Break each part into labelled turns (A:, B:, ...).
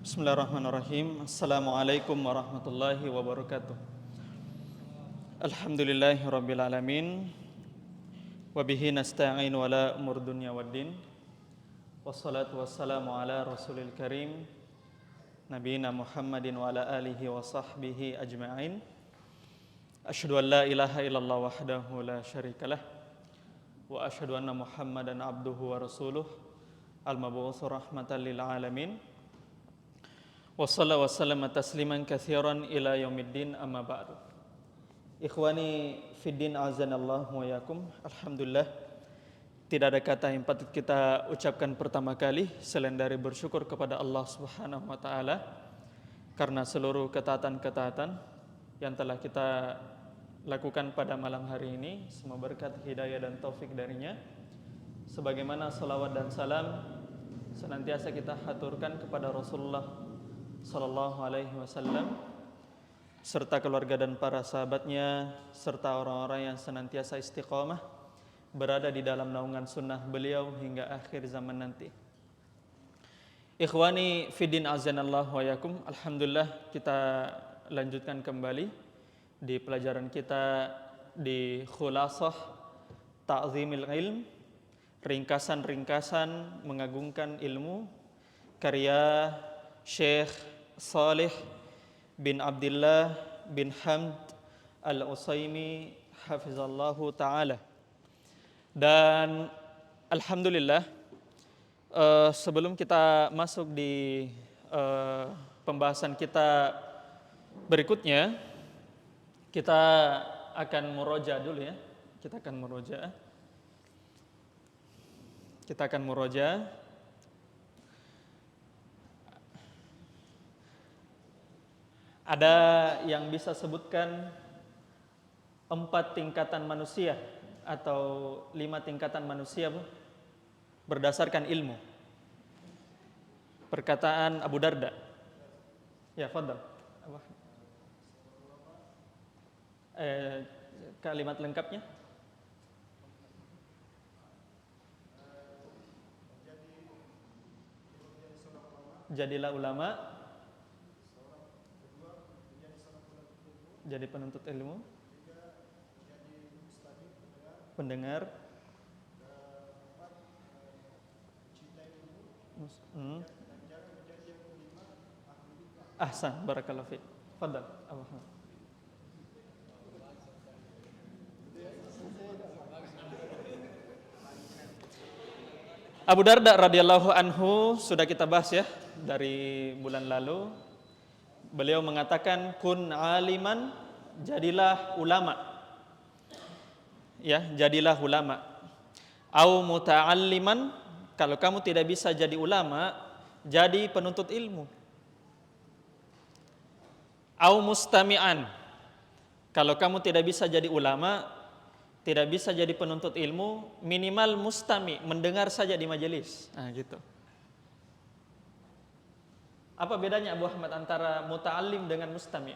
A: Bismillahirrahmanirrahim. Assalamualaikum warahmatullahi wabarakatuh. Alhamdulillahirabbil alamin. Wa bihi nasta'in wala umur dunya waddin. Wassalatu wassalamu ala Rasulil Karim Nabiyina Muhammadin wa ala alihi wa sahbihi ajma'in. Asyhadu an la ilaha illallah wahdahu la syarikalah wa asyhadu anna Muhammadan abduhu wa rasuluh al-mab'uts rahmatan lil alamin. Wassallallahu wasallam tasliman katsiran ila yaumiddin amma ba'du. Ikhwani fiddin azanallahu wa yakum. Alhamdulillah, tidak ada kata yang patut kita ucapkan pertama kali selain dari bersyukur kepada Allah Subhanahu wa taala karena seluruh ketaatan-ketaatan yang telah kita lakukan pada malam hari ini, semua berkat hidayah dan taufik darinya. Sebagaimana salawat dan salam senantiasa kita haturkan kepada Rasulullah sallallahu alaihi wasallam serta keluarga dan para sahabatnya serta orang-orang yang senantiasa istiqamah berada di dalam naungan sunnah beliau hingga akhir zaman nanti. Ikhwani fiddin azanallahu wa yakum. Alhamdulillah, kita lanjutkan kembali di pelajaran kita di Khulasah Ta'zimil Ilm, ringkasan-ringkasan mengagungkan ilmu, karya Syekh Salih bin Abdullah bin Hamd Al-Utsaimin hafizallahu ta'ala. Dan alhamdulillah, sebelum kita masuk di pembahasan kita berikutnya, kita akan muroja dulu ya. Kita akan muroja. Ada yang bisa sebutkan 4 tingkatan manusia atau 5 tingkatan manusia berdasarkan ilmu. Perkataan Abu Darda. Ya, fadhal. Kalimat lengkapnya. Jadilah ulama. Jadi penuntut ilmu, pendengar, ahsan, barakallahu fiik. Fadhal, Abu Hamid. Abu Darda radhiyallahu anhu sudah kita bahas ya dari bulan lalu. Beliau mengatakan kun aliman, jadilah ulama. Ya, jadilah ulama. Au muta'alliman, kalau kamu tidak bisa jadi ulama, jadi penuntut ilmu. Au mustami'an, kalau kamu tidak bisa jadi ulama, tidak bisa jadi penuntut ilmu, minimal mustami, mendengar saja di majelis. Nah, gitu. Apa bedanya Abu Ahmad antara muta'allim dengan mustami'?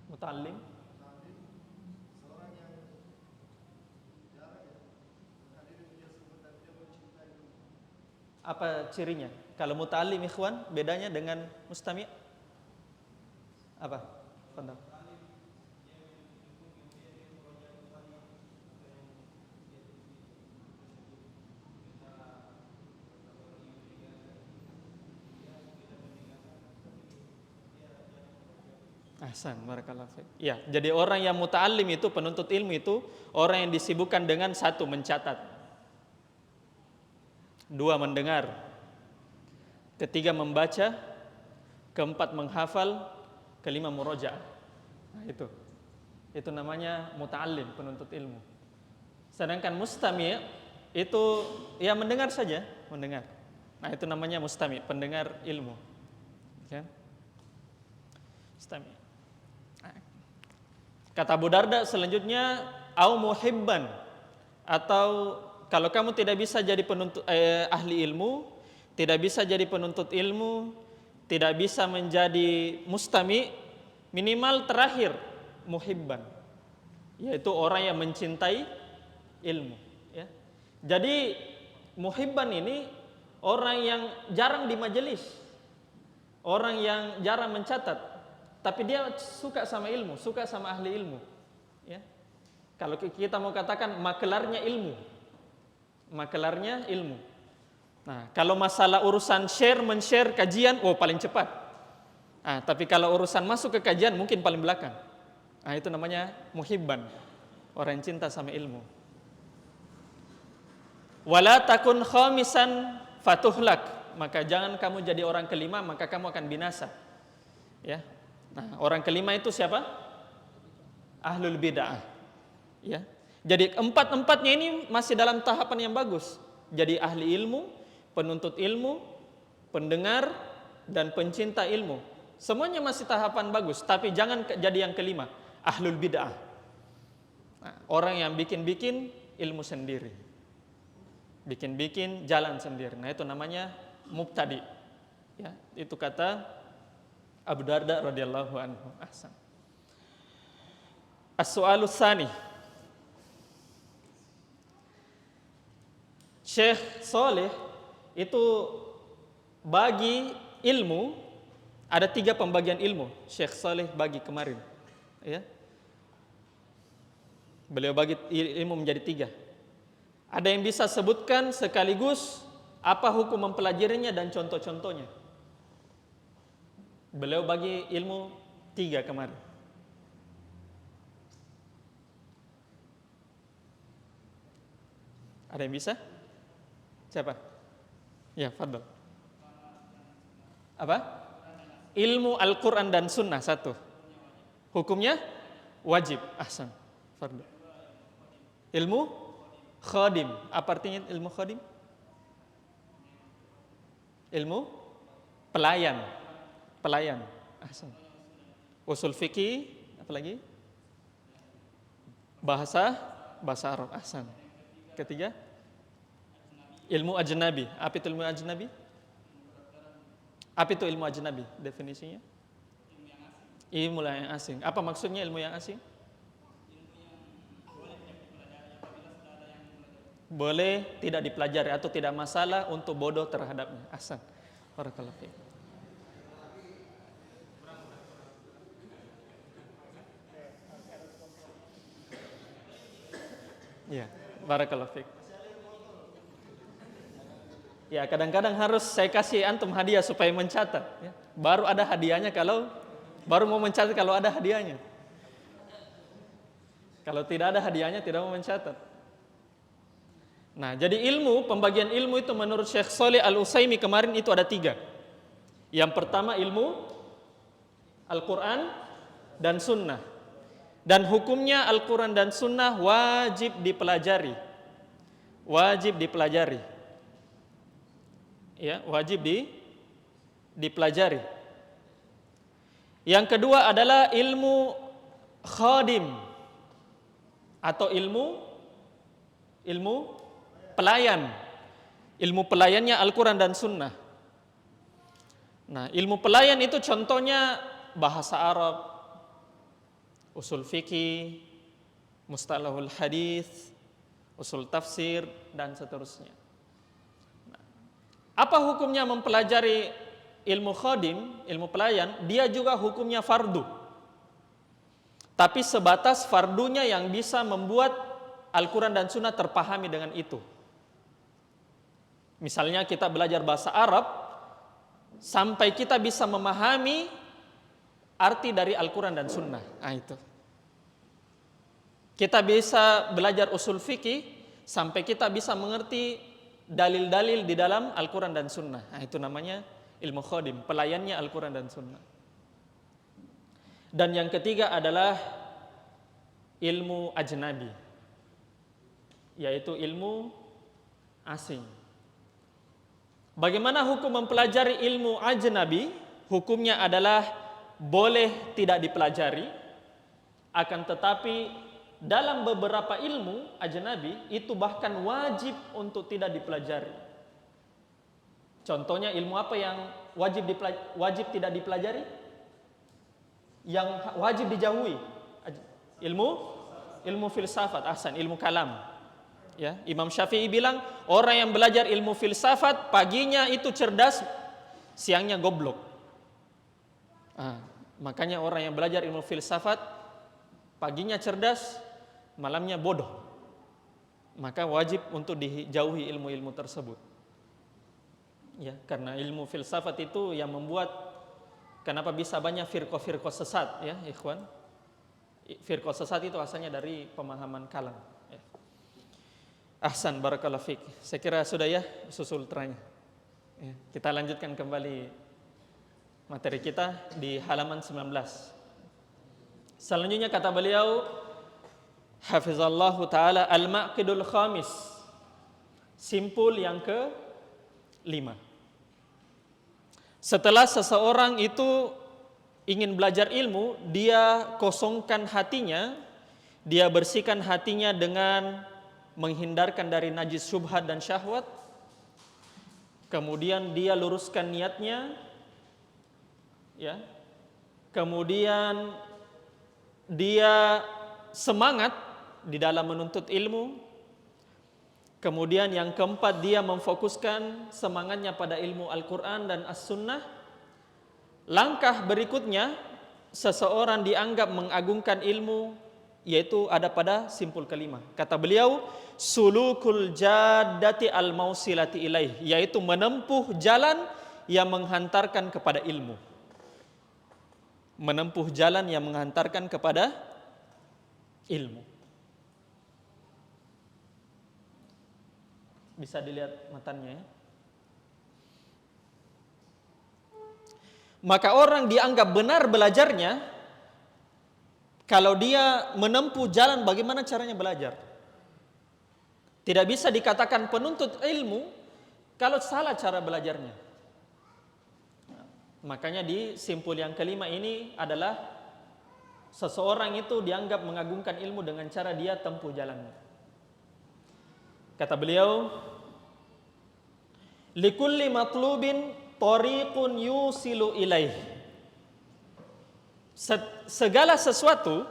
A: Muta'allim apa cirinya? Kalau muta'allim ikhwan, bedanya dengan mustami'? Apa? Fadhal. Ahsan, barakallahu fiik. Ya, jadi orang yang muta'allim itu, penuntut ilmu itu orang yang disibukkan dengan 1, mencatat, 2, mendengar, 3, membaca, 4, menghafal, 5, murojaah. Nah, itu namanya muta'allim, penuntut ilmu. Sedangkan mustami' itu ya mendengar saja, mendengar. Nah, itu namanya mustami', pendengar ilmu. Ya. Mustami'. Kata Abu Darda selanjutnya, au muhibban, atau kalau kamu tidak bisa jadi ahli ilmu, tidak bisa jadi penuntut ilmu, tidak bisa menjadi mustami, minimal terakhir muhibban, yaitu orang yang mencintai ilmu, ya. Jadi muhibban ini orang yang jarang di majelis, orang yang jarang mencatat, tapi dia suka sama ilmu, suka sama ahli ilmu, ya. Kalau kita mau katakan makelarnya ilmu, makelarnya ilmu. Nah, kalau masalah urusan men-share kajian, oh paling cepat. Nah, tapi kalau urusan masuk ke kajian mungkin paling belakang. Nah, itu namanya muhibban, orang yang cinta sama ilmu. Wala takun khamisan fatuhlak, maka jangan kamu jadi orang kelima, maka kamu akan binasa. Ya. Nah, orang kelima itu siapa? Ahlul bid'ah. Ya. Jadi empat-empatnya ini masih dalam tahapan yang bagus. Jadi ahli ilmu, penuntut ilmu, pendengar, dan pencinta ilmu. Semuanya masih tahapan bagus, tapi jangan jadi yang kelima, ahlul bid'ah. Nah, orang yang bikin-bikin ilmu sendiri, bikin-bikin jalan sendiri. Nah, itu namanya mubtadi. Ya, itu kata Abu Darda radhiyallahu anhu. Ahsan. As-su'alus tsani. Syekh Saleh itu bagi ilmu ada 3 pembagian ilmu. Syekh Saleh bagi kemarin, ya. Beliau bagi ilmu menjadi 3. Ada yang bisa sebutkan sekaligus apa hukum mempelajarinya dan contoh-contohnya. Beliau bagi ilmu 3 kemarin. Ada yang bisa? Siapa? Ya, fadhol. Apa? Ilmu Al-Quran dan Sunnah 1. Hukumnya wajib. Ahsan. Fardhu. Ilmu khadim. Apa artinya ilmu khadim? Ilmu pelayan. Pelayan. Ahsan. Usul fikih, apa lagi? Bahasa Arab. Ahsan. Ketiga, ilmu ajnabi. Apa itu ilmu ajnabi? Apa itu ilmu ajnabi? Definisinya? Ilmu yang asing. Apa maksudnya ilmu yang asing? Boleh tidak dipelajari atau tidak masalah untuk bodoh terhadapnya. Ahsan. Barakallahu fiik. Ya, barakallahu fiik. Ya, kadang-kadang harus saya kasih antum hadiah supaya mencatat, ya. Baru ada hadiahnya kalau baru mau mencatat kalau ada hadiahnya. Kalau tidak ada hadiahnya tidak mau mencatat. Nah, jadi pembagian ilmu itu menurut Syekh Shalih Al-Utsaimin kemarin itu ada 3. Yang pertama ilmu Al-Quran dan Sunnah. Dan hukumnya Al-Quran dan Sunnah wajib dipelajari. Wajib dipelajari. Ya, wajib dipelajari. Yang kedua adalah ilmu khadim atau ilmu pelayan. Ilmu pelayannya Al-Quran dan Sunnah. Nah, ilmu pelayan itu contohnya bahasa Arab, usul fikih, mustalahul hadis, usul tafsir, dan seterusnya. Apa hukumnya mempelajari ilmu khadim, ilmu pelayan? Dia juga hukumnya fardu. Tapi sebatas fardunya yang bisa membuat Al-Quran dan Sunnah terpahami dengan itu. Misalnya kita belajar bahasa Arab sampai kita bisa memahami arti dari Al-Quran dan Sunnah. Nah, itu. Kita bisa belajar usul fikih sampai kita bisa mengerti dalil-dalil di dalam Al-Quran dan Sunnah. Nah, itu namanya ilmu khadim, pelayannya Al-Quran dan Sunnah. Dan yang ketiga adalah ilmu ajnabi, yaitu ilmu asing. Bagaimana hukum mempelajari ilmu ajnabi? Hukumnya adalah boleh tidak dipelajari, akan tetapi dalam beberapa ilmu ajnabi itu bahkan wajib untuk tidak dipelajari. Contohnya ilmu apa yang wajib tidak dipelajari? Yang wajib dijauhi. Ilmu ilmu filsafat, ahsan, ilmu kalam. Ya, Imam Syafi'i bilang orang yang belajar ilmu filsafat paginya itu cerdas, siangnya goblok. Makanya orang yang belajar ilmu filsafat paginya cerdas, malamnya bodoh. Maka wajib untuk dijauhi ilmu-ilmu tersebut. Ya, karena ilmu filsafat itu yang membuat kenapa bisa banyak firqah-firqah sesat, ya, ikhwan. Firqah sesat itu asalnya dari pemahaman kalam. Ya. Ahsan, barakallahu fiik. Saya kira sudah ya susul teranya. Ya, kita lanjutkan kembali materi kita di halaman 19. Selanjutnya kata beliau, hafizallahu taala, al-maqidul khamis. Simpul yang ke-5. Setelah seseorang itu ingin belajar ilmu, dia kosongkan hatinya, dia bersihkan hatinya dengan menghindarkan dari najis syubhat dan syahwat. Kemudian dia luruskan niatnya, ya. Kemudian dia semangat di dalam menuntut ilmu. Kemudian yang keempat, dia memfokuskan semangatnya pada ilmu Al-Quran dan As-Sunnah. Langkah berikutnya, seseorang dianggap mengagungkan ilmu, yaitu ada pada simpul kelima. Kata beliau, sulukul jaddati al-mausilati ilaih, yaitu menempuh jalan yang menghantarkan kepada ilmu. Menempuh jalan yang menghantarkan kepada ilmu. Bisa dilihat matanya, ya. Maka orang dianggap benar belajarnya kalau dia menempuh jalan bagaimana caranya belajar. Tidak bisa dikatakan penuntut ilmu kalau salah cara belajarnya. Makanya di simpul yang kelima ini adalah seseorang itu dianggap mengagungkan ilmu dengan cara dia tempuh jalannya. Kata beliau, likulli matlubin tariqun yusilu ilaih. Segala sesuatu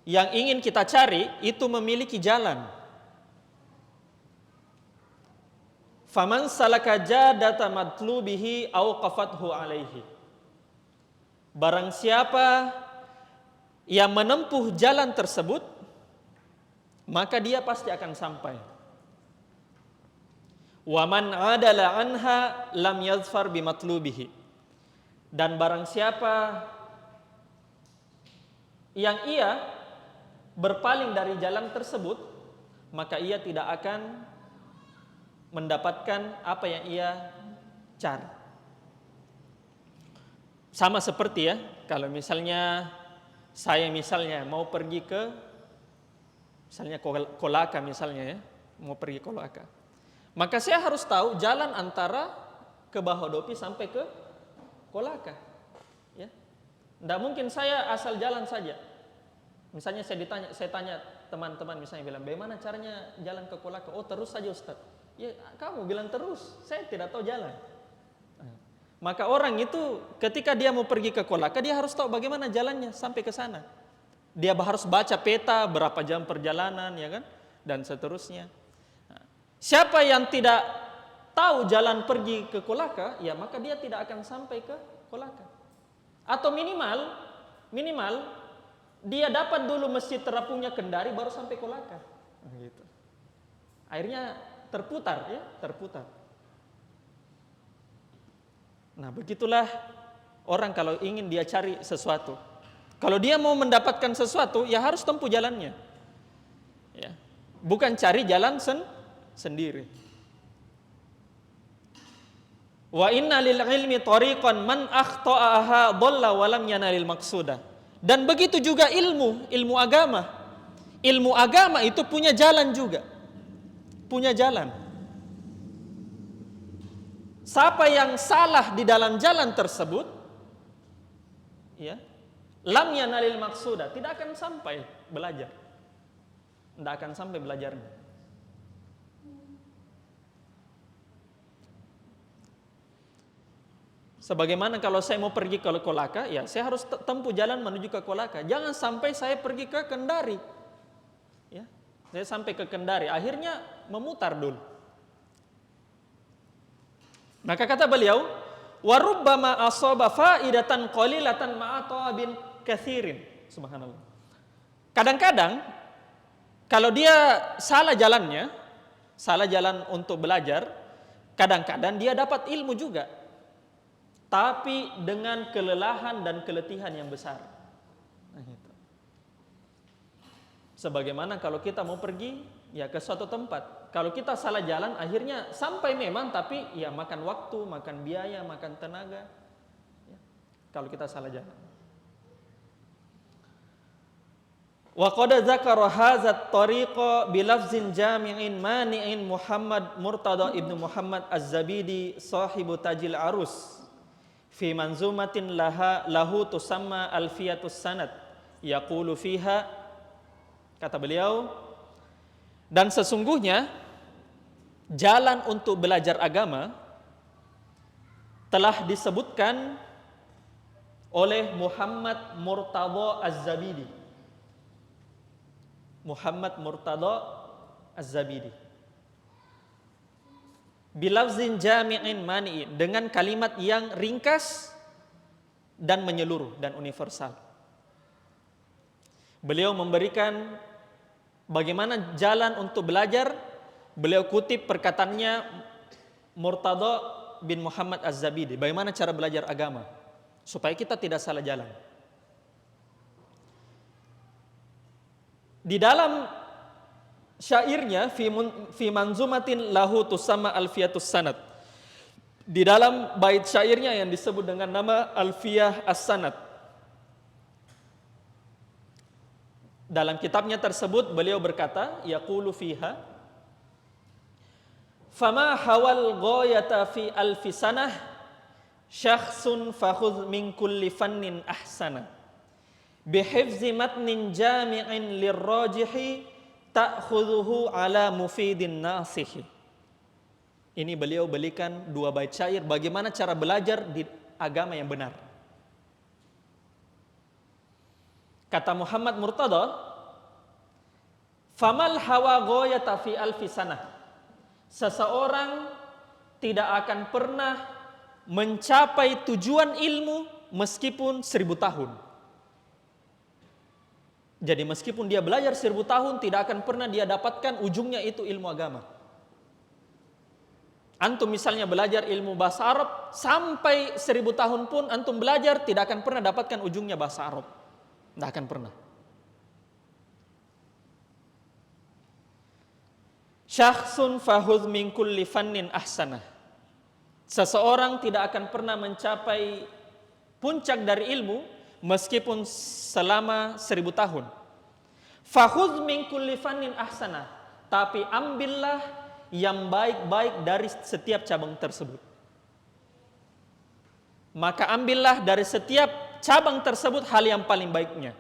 A: yang ingin kita cari itu memiliki jalan. Faman salaka jadata matlubihi auqafathu alaihi. Barang siapa yang menempuh jalan tersebut, maka dia pasti akan sampai. Wa man adala anha lam yadhfar bimatlubihi. Dan barang siapa yang ia berpaling dari jalan tersebut, maka ia tidak akan mendapatkan apa yang ia cari. Sama seperti, ya, kalau misalnya saya mau pergi ke misalnya Kolaka misalnya, ya, mau pergi Kolaka. Maka saya harus tahu jalan antara ke Bahodopi sampai ke Kolaka. Ya. Tidak mungkin saya asal jalan saja. Misalnya saya tanya teman-teman misalnya bilang, bagaimana caranya jalan ke Kolaka? Oh, terus saja Ustaz. Ya, kamu bilang terus, saya tidak tahu jalan. Maka orang itu ketika dia mau pergi ke Kolaka, dia harus tahu bagaimana jalannya sampai ke sana. Dia harus baca peta berapa jam perjalanan, ya kan? Dan seterusnya. Siapa yang tidak tahu jalan pergi ke Kolaka, ya maka dia tidak akan sampai ke Kolaka. Atau minimal dia dapat dulu Masjid Terapungnya Kendari baru sampai Kolaka. Gitu. Akhirnya terputar. Nah, begitulah orang kalau ingin dia cari sesuatu. Kalau dia mau mendapatkan sesuatu, ya harus tempuh jalannya. Ya. Bukan cari jalan sendiri. Wa inna lil ilmi tariqan man akhta'aha dhalla wa lam yanalil maqsuda. Dan begitu juga ilmu agama. Ilmu agama itu punya jalan juga. Punya jalan. Siapa yang salah di dalam jalan tersebut, ya, lam yanalil maqsuda, tidak akan sampai belajar. Tidak akan sampai belajarnya. Sebagaimana kalau saya mau pergi ke Kolaka, ya saya harus tempuh jalan menuju ke Kolaka. Jangan sampai saya pergi ke Kendari. Ya, saya sampai ke Kendari, akhirnya memutar dulu. Maka kata beliau, wa rubbama asaba faidatan qalilatan ma'a tawabin katsirin. Subhanallah. Kadang-kadang kalau dia salah jalannya, salah jalan untuk belajar, kadang-kadang dia dapat ilmu juga, tapi dengan kelelahan dan keletihan yang besar. Nah, itu. Sebagaimana kalau kita mau pergi ya ke suatu tempat, kalau kita salah jalan akhirnya sampai memang, tapi ya makan waktu, makan biaya, makan tenaga. Ya, kalau kita salah jalan. Wa qad dzakara hadza at-tariqa bi lafzin jami'in mani'in Muhammad Murtada ibnu Muhammad Az-Zabidi sahibu Tajil Arus fi manzumatin lahu tusamma Alfiyatus Sanad yaqulu fiha, kata beliau, dan sesungguhnya jalan untuk belajar agama telah disebutkan oleh Muhammad Murtada Az-Zabidi. Muhammad Murtada Az-Zabidi. Bilafzin jami'in mani'in, dengan kalimat yang ringkas dan menyeluruh dan universal. Beliau memberikan bagaimana jalan untuk belajar. Beliau kutip perkataannya Murtada bin Muhammad Az-Zabidi, bagaimana cara belajar agama supaya kita tidak salah jalan. Di dalam syairnya fi manzumatin lahu tusamma Alfiyatus Sanad, di dalam bait syairnya yang disebut dengan nama Alfiyah As-Sanad, dalam kitabnya tersebut beliau berkata, yaqulu fiha, fama hawal ghayata fi alfi sanah syakhsun fakhudh min kulli fannin ahsana bihifzi matnin jami'in lirrajihi ta'khudhuhu ala mufidin nasihi. Ini beliau belikan dua bait syair bagaimana cara belajar di agama yang benar. Kata Muhammad Murtada, famal hawa ghayata fi alfi sanah, seseorang tidak akan pernah mencapai tujuan ilmu meskipun 1000 tahun. Jadi meskipun dia belajar 1000 tahun, tidak akan pernah dia dapatkan ujungnya itu ilmu agama. Antum misalnya belajar ilmu bahasa Arab, sampai 1000 tahun pun antum belajar, tidak akan pernah dapatkan ujungnya bahasa Arab. Tidak akan pernah. Syakhsun fahudh min kulli fannin ahsanah. Seseorang tidak akan pernah mencapai puncak dari ilmu meskipun selama 1000 tahun. Fahudh min kulli fannin ahsanah, tapi ambillah yang baik-baik dari setiap cabang tersebut. Maka ambillah dari setiap cabang tersebut hal yang paling baiknya.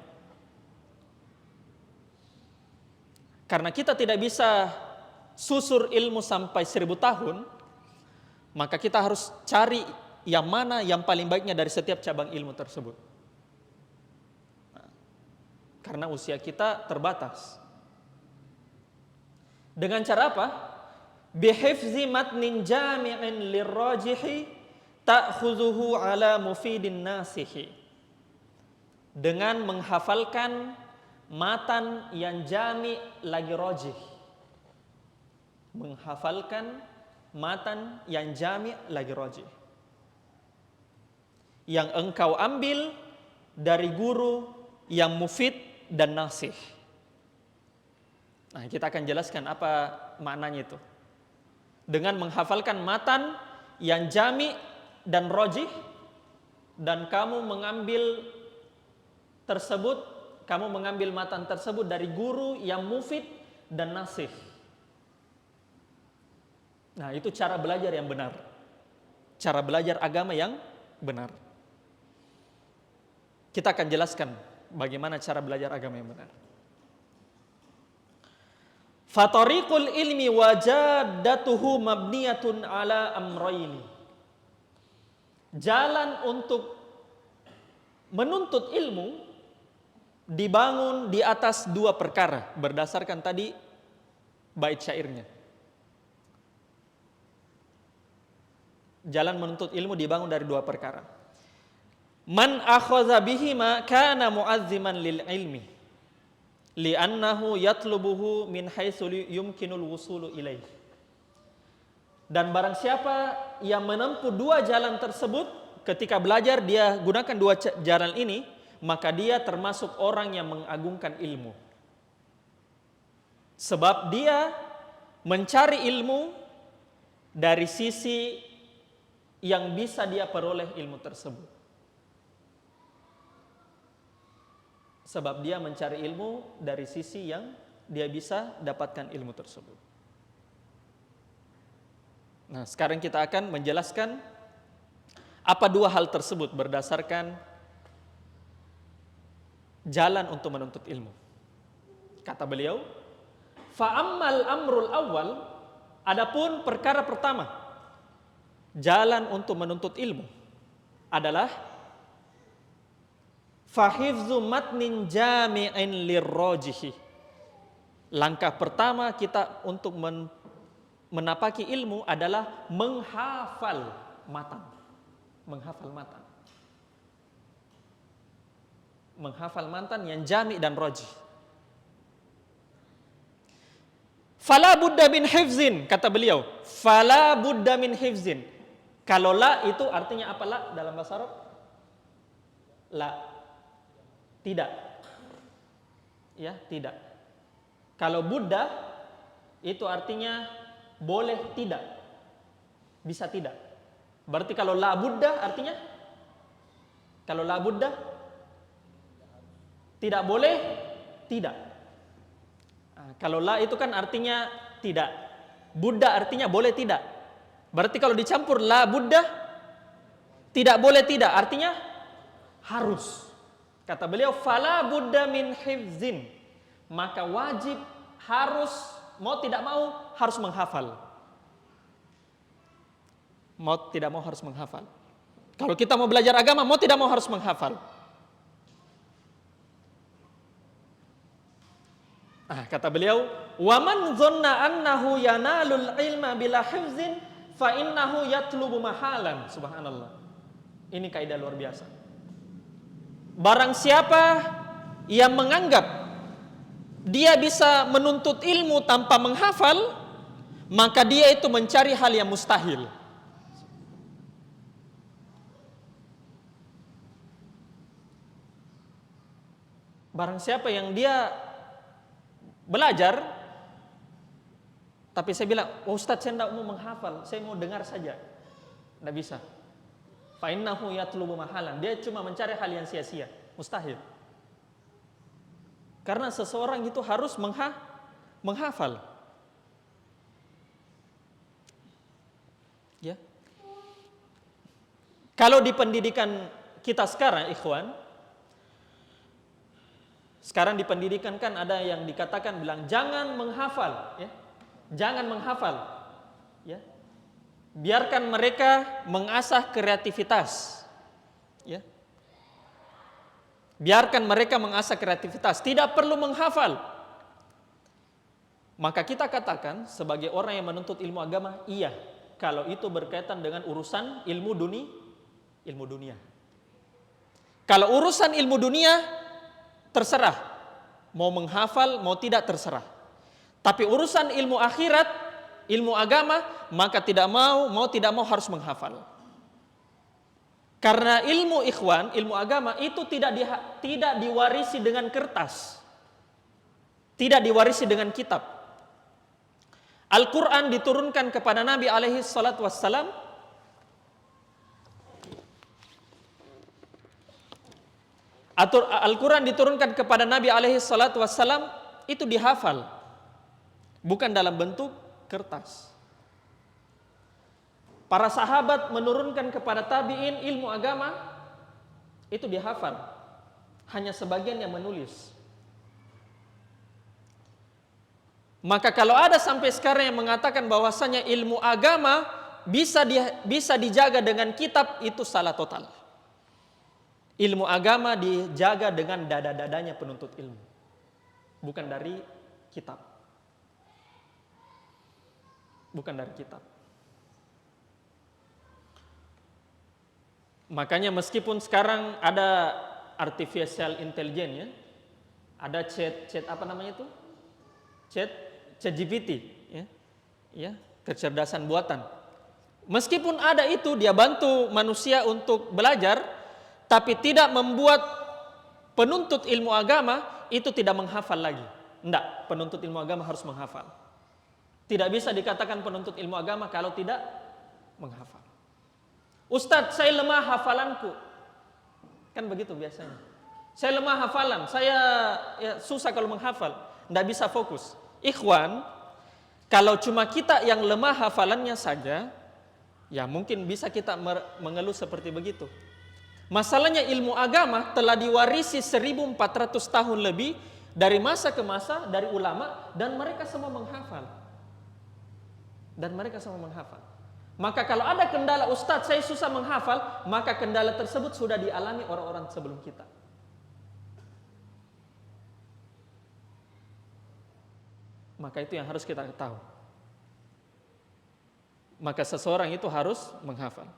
A: Karena kita tidak bisa susur ilmu sampai 1000 tahun, maka kita harus cari yang mana yang paling baiknya dari setiap cabang ilmu tersebut. Karena usia kita terbatas. Dengan cara apa? Bihifzi matnin jami'in lirrajihi ta'khudhuhu ala mufidin nasihi. Dengan menghafalkan matan yang jami' lagi rajih. Menghafalkan matan yang jami' lagi rajih. Yang engkau ambil dari guru yang mufid dan nasih. Nah, kita akan jelaskan apa maknanya itu. Dengan menghafalkan matan yang jami dan rajih, dan kamu mengambil matan tersebut dari guru yang mufid dan nasih. Nah, itu cara belajar yang benar. Cara belajar agama yang benar. Kita akan jelaskan bagaimana cara belajar agama yang benar. Fatariqul ilmi wajadatuhu mabniyatun ala amrayni. jalan untuk menuntut ilmu dibangun di atas dua perkara berdasarkan tadi bait syairnya. Jalan menuntut ilmu dibangun dari dua perkara. Man akhadha bihima kana mu'azziman lil ilmi li'annahu yatlubuhu min haitsu yumkinul wusulu ilaih. Dan barang siapa yang menempuh dua jalan tersebut, ketika belajar dia gunakan dua jalan ini, maka dia termasuk orang yang mengagungkan ilmu. Sebab dia mencari ilmu dari sisi yang bisa dia peroleh ilmu tersebut. Sebab dia mencari ilmu dari sisi yang dia bisa dapatkan ilmu tersebut. Nah, sekarang kita akan menjelaskan apa dua hal tersebut berdasarkan jalan untuk menuntut ilmu. Kata beliau, fa'ammal amrul awal, adapun perkara pertama, jalan untuk menuntut ilmu adalah fahifzu matnin jami'in lirrajihi. Langkah pertama kita untuk menapaki ilmu adalah menghafal matan. Menghafal matan. Menghafal matan yang jami' dan rajih. Fala budda min hifzin, kata beliau. Fala budda min hifzin. Kalau la itu artinya apa la dalam bahasa Arab? La. Tidak. Ya, tidak. Kalau budda itu artinya boleh tidak. Bisa tidak. Berarti kalau la budda artinya? Kalau la budda tidak boleh, tidak. Nah, kalau la itu kan artinya tidak. Buddha artinya boleh tidak. Berarti kalau dicampur la buddha, tidak boleh tidak, artinya harus. Kata beliau, fala buddha min hifzin. Maka wajib, harus, mau tidak mau, harus menghafal. Mau tidak mau harus menghafal. Kalau kita mau belajar agama, mau tidak mau harus menghafal. Kata beliau, wa man dhanna annahu yanalul ilma bila hifzin fa innahu yatlubu mahalan. Subhanallah. Ini kaidah luar biasa. Barang siapa yang menganggap dia bisa menuntut ilmu tanpa menghafal, maka dia itu mencari hal yang mustahil. Barang siapa yang dia belajar, tapi saya bilang, Ustadz saya tidak mau menghafal, saya mau dengar saja. Tidak bisa. Fa innahu yatlubu mahalan. Dia cuma mencari hal yang sia-sia, mustahil. Karena seseorang itu harus menghafal. Ya. Kalau di pendidikan kita sekarang, ikhwan, sekarang di pendidikan kan ada yang dikatakan bilang jangan menghafal, ya. Jangan menghafal. Ya. Biarkan mereka mengasah kreativitas. Ya. Biarkan mereka mengasah kreativitas, tidak perlu menghafal. Maka kita katakan sebagai orang yang menuntut ilmu agama, iya, kalau itu berkaitan dengan urusan ilmu dunia. Kalau urusan ilmu dunia, terserah, mau menghafal, mau tidak terserah. Tapi urusan ilmu akhirat, ilmu agama, maka mau tidak mau harus menghafal. Karena ilmu ikhwan, ilmu agama itu tidak diwarisi dengan kertas, tidak diwarisi dengan kitab. Al-Quran diturunkan kepada Nabi alaihi salatu wassalam. Al-Quran diturunkan kepada Nabi alaihi salatu wassalam, itu dihafal, bukan dalam bentuk kertas. Para sahabat menurunkan kepada tabi'in ilmu agama, itu dihafal, hanya sebagian yang menulis. Maka kalau ada sampai sekarang yang mengatakan bahwasanya ilmu agama bisa dijaga dengan kitab, itu salah total. Ilmu agama dijaga dengan dada-dadanya penuntut ilmu, bukan dari kitab. Bukan dari kitab. Makanya meskipun sekarang ada artificial intelligence, ya, ada chat apa namanya itu? Chat GPT, ya, kecerdasan buatan. Meskipun ada itu, dia bantu manusia untuk belajar, tapi tidak membuat penuntut ilmu agama itu tidak menghafal lagi. Tidak, penuntut ilmu agama harus menghafal. Tidak bisa dikatakan penuntut ilmu agama kalau tidak menghafal. Ustadz, saya lemah hafalanku. Kan begitu biasanya. Saya lemah hafalan, saya susah kalau menghafal, tidak bisa fokus. Ikhwan, kalau cuma kita yang lemah hafalannya saja, ya mungkin bisa kita mengeluh seperti begitu. Masalahnya ilmu agama telah diwarisi 1400 tahun lebih dari masa ke masa dari ulama, dan mereka semua menghafal. Maka kalau ada kendala, Ustadz saya susah menghafal, maka kendala tersebut sudah dialami orang-orang sebelum kita. Maka itu yang harus kita tahu. Maka seseorang itu harus menghafal.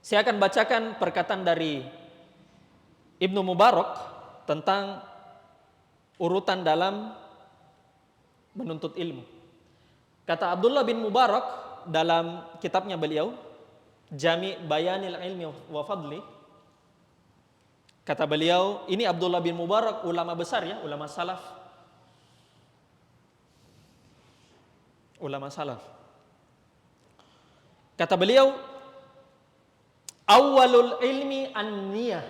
A: Saya akan bacakan perkataan dari Ibnu Mubarak tentang urutan dalam menuntut ilmu. Kata Abdullah bin Mubarak dalam kitabnya beliau, Jami' Bayanil Ilmi wa Fadli, kata beliau, ini Abdullah bin Mubarak, ulama besar, ya, ulama salaf. Kata beliau, awwalul ilmi an-niyah.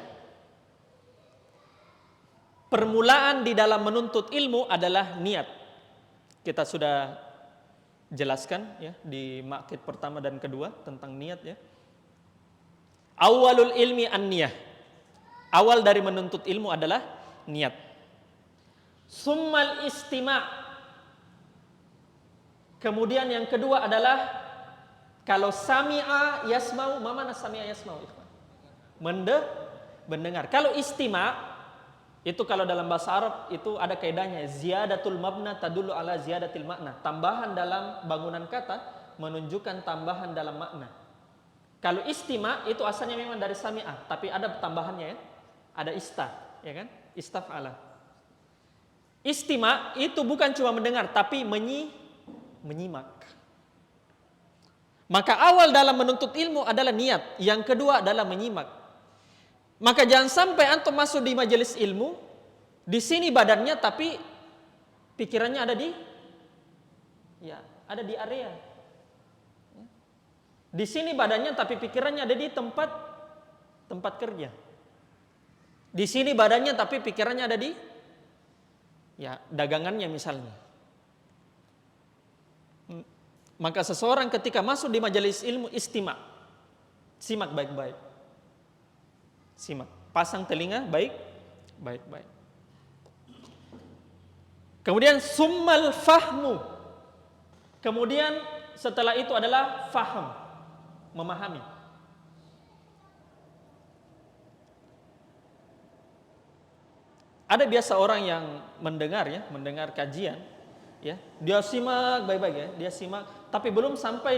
A: Permulaan di dalam menuntut ilmu adalah niat. Kita sudah jelaskan, ya, di maksud pertama dan kedua tentang niat, ya. Awwalul ilmi an-niyah. Awal dari menuntut ilmu adalah niat. Summal istima'. Kemudian yang kedua adalah kalau sami'a yasma'u, ma mana sami'a yasma'u? Mendengar. Kalau istima' itu kalau dalam bahasa Arab itu ada kaidahnya, ziyadatul mabna tadullu ala ziyadatil makna. Tambahan dalam bangunan kata menunjukkan tambahan dalam makna. Kalau istima' itu asalnya memang dari sami'ah, tapi ada tambahannya, ya. Ada ya kan? Istaf'ala. Istima' itu bukan cuma mendengar, tapi menyimak. Maka awal dalam menuntut ilmu adalah niat, yang kedua adalah menyimak. Maka jangan sampai antum masuk di majelis ilmu, di sini badannya tapi pikirannya ada di area. Di sini badannya tapi pikirannya ada di tempat kerja. Di sini badannya tapi pikirannya ada di dagangannya misalnya. Maka seseorang ketika masuk di majelis ilmu, simak baik-baik. Simak, pasang telinga baik-baik. Kemudian summal fahmu. Kemudian setelah itu adalah faham, memahami. Ada biasa orang yang mendengar kajian, ya, dia simak baik-baik, ya, dia simak, tapi belum sampai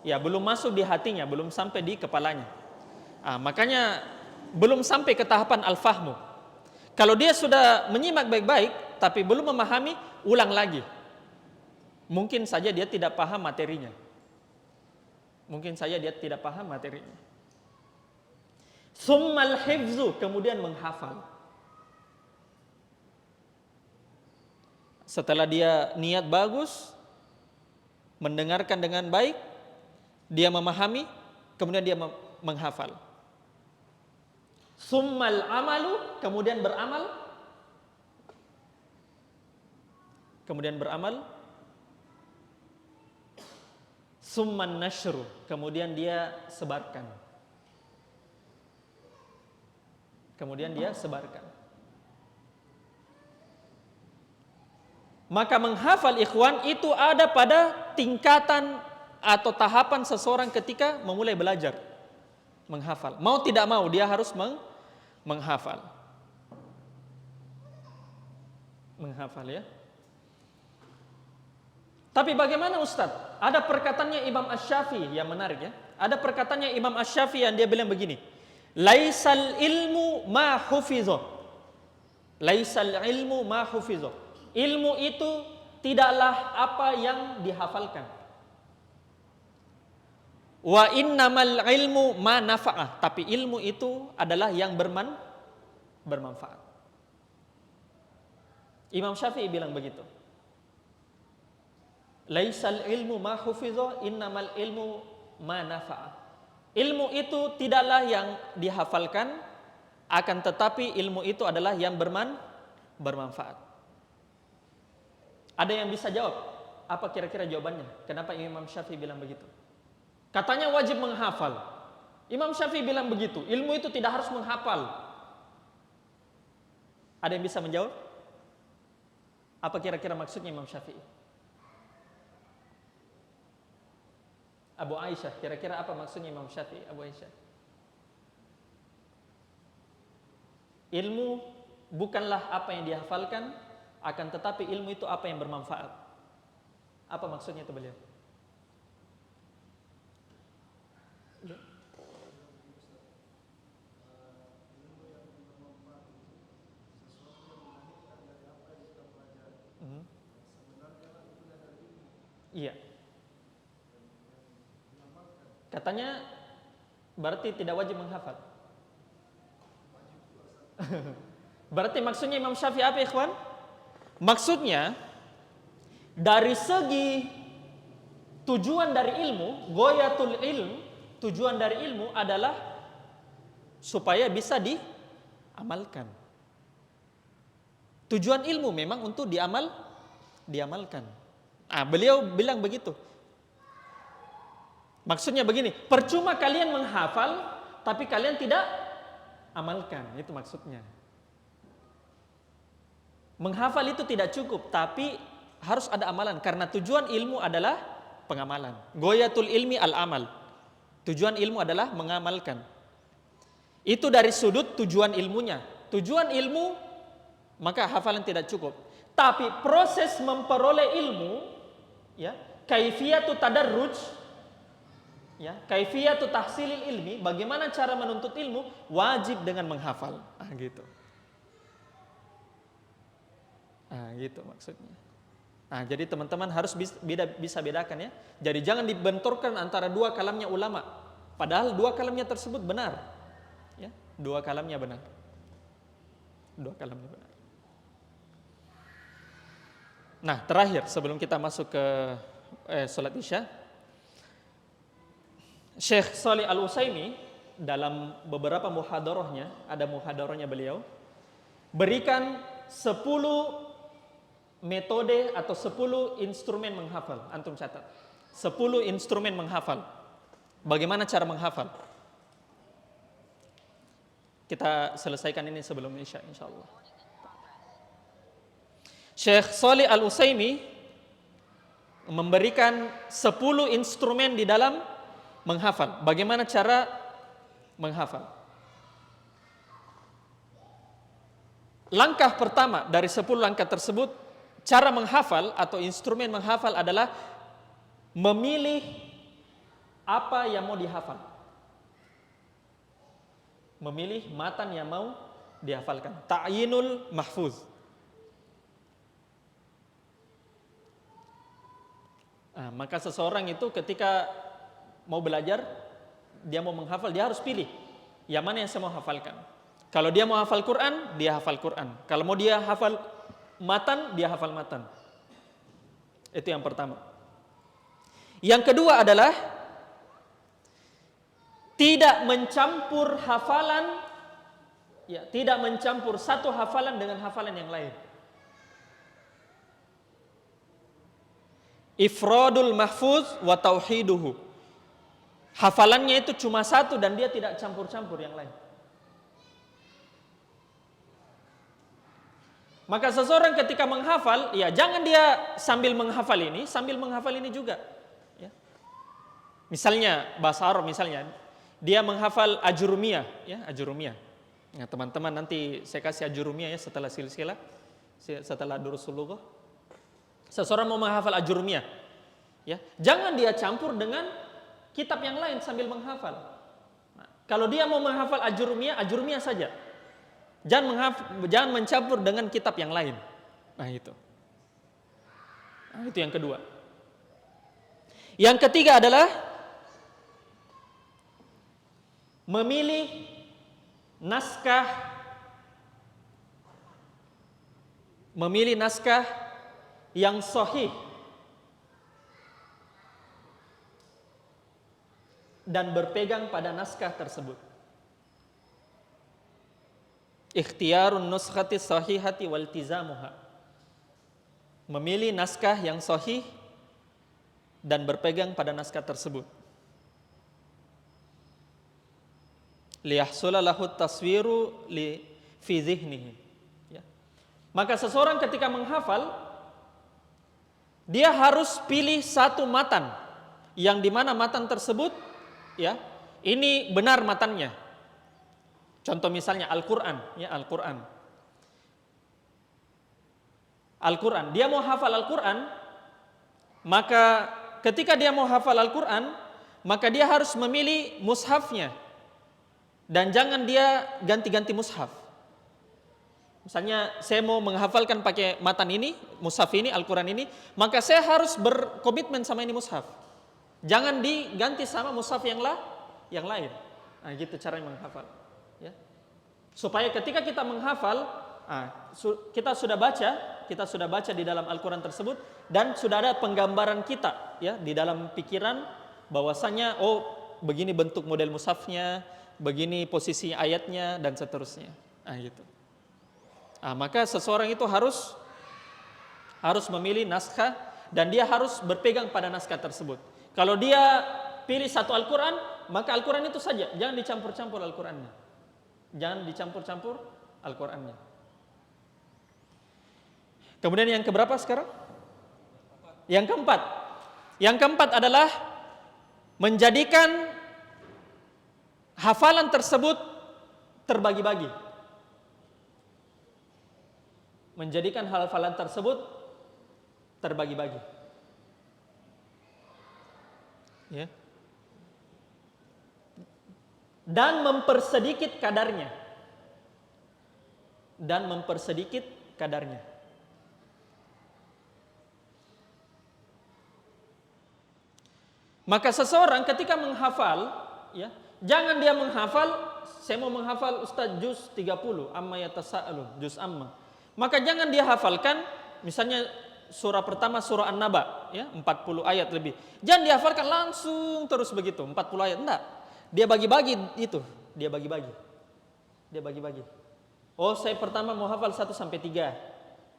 A: belum masuk di hatinya, belum sampai di kepalanya. Makanya belum sampai ke tahapan al-fahmu. Kalau dia sudah menyimak baik-baik tapi belum memahami, ulang lagi. Mungkin saja dia tidak paham materinya. Summal hifzu, kemudian menghafal. Setelah dia niat bagus, mendengarkan dengan baik, dia memahami, kemudian dia menghafal. Summal amalu, kemudian beramal. Summan nashru, kemudian dia sebarkan. Maka menghafal, ikhwan, itu ada pada tingkatan atau tahapan seseorang ketika memulai belajar menghafal. Mau tidak mau dia harus menghafal. Menghafal ya. Tapi bagaimana Ustadz? Ada perkataannya Imam Asy-Syafi'i yang menarik ya. Ada perkataannya Imam Asy-Syafi'i yang dia bilang begini. Laisal ilmu ma hufizah. Laisal ilmu ma hufizah. Ilmu itu tidaklah apa yang dihafalkan. Wa innamal ilmu ma nafa'ah. Tapi ilmu itu adalah yang bermanfaat. Imam Syafi'i bilang begitu. Laisal ilmu ma hufizah, innamal ilmu ma nafa'ah. Ilmu itu tidaklah yang dihafalkan, akan tetapi ilmu itu adalah yang bermanfaat. Ada yang bisa jawab? Apa kira-kira jawabannya? Kenapa Imam Syafi'i bilang begitu? Katanya wajib menghafal. Imam Syafi'i bilang begitu. Ilmu itu tidak harus menghafal. Ada yang bisa menjawab? Apa kira-kira maksudnya Imam Syafi'i? Abu Aisyah, kira-kira apa maksudnya Imam Syafi'i? Abu Aisyah. Ilmu bukanlah apa yang dihafalkan, akan tetapi ilmu itu apa yang bermanfaat. Apa maksudnya itu beliau? Iya. Katanya berarti tidak wajib menghafal. Berarti maksudnya Imam Syafi'i apa, ikhwan? Maksudnya dari segi tujuan dari ilmu, ghayatul ilm, tujuan dari ilmu adalah supaya bisa diamalkan. Tujuan ilmu memang untuk diamalkan. Beliau bilang begitu. Maksudnya begini, percuma kalian menghafal tapi kalian tidak amalkan, itu maksudnya. Menghafal itu tidak cukup, tapi harus ada amalan karena tujuan ilmu adalah pengamalan. Ghayatul ilmi al-amal. Tujuan ilmu adalah mengamalkan. Itu dari sudut tujuan ilmunya. Tujuan ilmu maka hafalan tidak cukup. Tapi proses memperoleh ilmu, ya, kaifiyatu tadarruj, ya, kaifiyatu tahsilil ilmi, bagaimana cara menuntut ilmu, wajib dengan menghafal. Gitu. Gitu maksudnya. Jadi teman-teman harus bisa bedakan ya. Jadi jangan dibenturkan antara dua kalamnya ulama. Padahal dua kalamnya tersebut benar. Ya, dua kalamnya benar. Dua kalamnya benar. Nah, terakhir sebelum kita masuk ke salat Isya, Syekh Shalih Al-Utsaimin dalam beberapa muhadarahnya, ada muhadarahnya beliau, berikan 10 metode atau 10 instrumen menghafal. Antum catat. 10 instrumen menghafal. Bagaimana cara menghafal? Kita selesaikan ini sebelum Isya insyaallah. Syekh Shalih Al-Utsaimin memberikan 10 instrumen di dalam menghafal. Bagaimana cara menghafal? Langkah pertama dari 10 langkah tersebut, cara menghafal atau instrumen menghafal adalah memilih apa yang mau dihafal. Memilih matan yang mau dihafalkan. Ta'yinul mahfuz. Maka seseorang itu ketika mau belajar, dia mau menghafal, dia harus pilih yang mana yang saya mau hafalkan. Kalau dia mau hafal Quran, dia hafal Quran. Kalau mau dia hafal matan, dia hafal matan. Itu yang pertama. Yang kedua adalah tidak mencampur hafalan, ya, tidak mencampur satu hafalan dengan hafalan yang lain. Ifradul mahfuz wa tauhiduhu. Hafalannya itu cuma satu dan dia tidak campur-campur yang lain. Maka seseorang ketika menghafal, ya jangan dia sambil menghafal ini juga. Ya. Misalnya bahasa Arab misalnya, dia menghafal ajurumiyah, ya ajurumiyah. Nah, teman-teman nanti saya kasih ajurumiyah ya setelah silsilah, setelah durusul lughah. Seseorang mau menghafal ajurumiyah, ya jangan dia campur dengan kitab yang lain sambil menghafal. Nah, kalau dia mau menghafal ajurumiyah, ajurumiyah saja. Jangan mencampur dengan kitab yang lain. Nah itu. Nah, itu yang kedua. Yang ketiga adalah memilih naskah yang sahih dan berpegang pada naskah tersebut. Ikhtiyarun nuskhati sahihati waltizamuha. Memilih naskah yang sahih dan berpegang pada naskah tersebut. Liyahsula lahu taswiru fi dhihnihi. Ya. Maka seseorang ketika menghafal, dia harus pilih satu matan yang dimana matan tersebut, ya, ini benar matannya. Contoh misalnya Al-Quran, ya Al-Quran. Al-Quran, dia mau hafal Al-Quran, maka ketika dia mau hafal Al-Quran, maka dia harus memilih mushafnya. Dan jangan dia ganti-ganti mushaf. Misalnya saya mau menghafalkan pakai matan ini, mushaf ini, Al-Quran ini, maka saya harus berkomitmen sama ini mushaf. Jangan diganti sama mushaf yang lain. Nah, gitu cara menghafal. Ya. Supaya ketika kita menghafal, kita sudah baca di dalam Al-Quran tersebut dan sudah ada penggambaran kita, ya, di dalam pikiran bahwasanya begini bentuk model mushafnya, begini posisi ayatnya dan seterusnya. Gitu. Maka seseorang itu harus memilih naskah dan dia harus berpegang pada naskah tersebut. Kalau dia pilih satu Al-Quran, maka Al-Quran itu saja, jangan dicampur-campur Al-Qurannya. Jangan dicampur-campur Al-Qurannya. Kemudian yang keberapa sekarang? Yang keempat. Yang keempat adalah menjadikan hafalan tersebut terbagi-bagi. Menjadikan hafalan tersebut terbagi-bagi. Ya. Dan mempersedikit kadarnya. Maka seseorang ketika menghafal, ya, jangan dia menghafal, saya mau menghafal Ustaz juz 30, amma yatasa'alun, juz amma. Maka jangan dia hafalkan misalnya surah pertama surah An-Naba, ya, 40 ayat lebih. Jangan dihafalkan langsung terus begitu, 40 ayat, enggak. Dia bagi-bagi itu, dia bagi-bagi. Saya pertama mau hafal 1 sampai 3,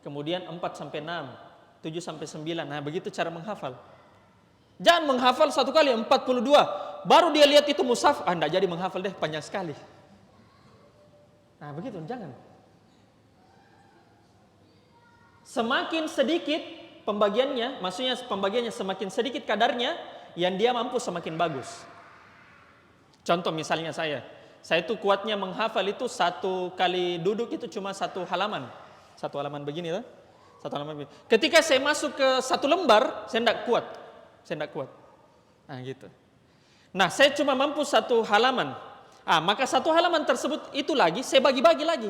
A: kemudian 4 sampai 6, 7 sampai 9. Nah, begitu cara menghafal. Jangan menghafal satu kali 42, baru dia lihat itu mushaf, enggak jadi menghafal deh, panjang sekali. Nah, begitu, jangan. Semakin sedikit pembagiannya, maksudnya pembagiannya semakin sedikit kadarnya, yang dia mampu semakin bagus. Contoh misalnya saya itu kuatnya menghafal itu satu kali duduk itu cuma satu halaman begini, lah. Satu halaman begini. Ketika saya masuk ke satu lembar, saya tidak kuat. Nah, gitu. Nah, saya cuma mampu satu halaman. Maka satu halaman tersebut itu lagi saya bagi-bagi lagi.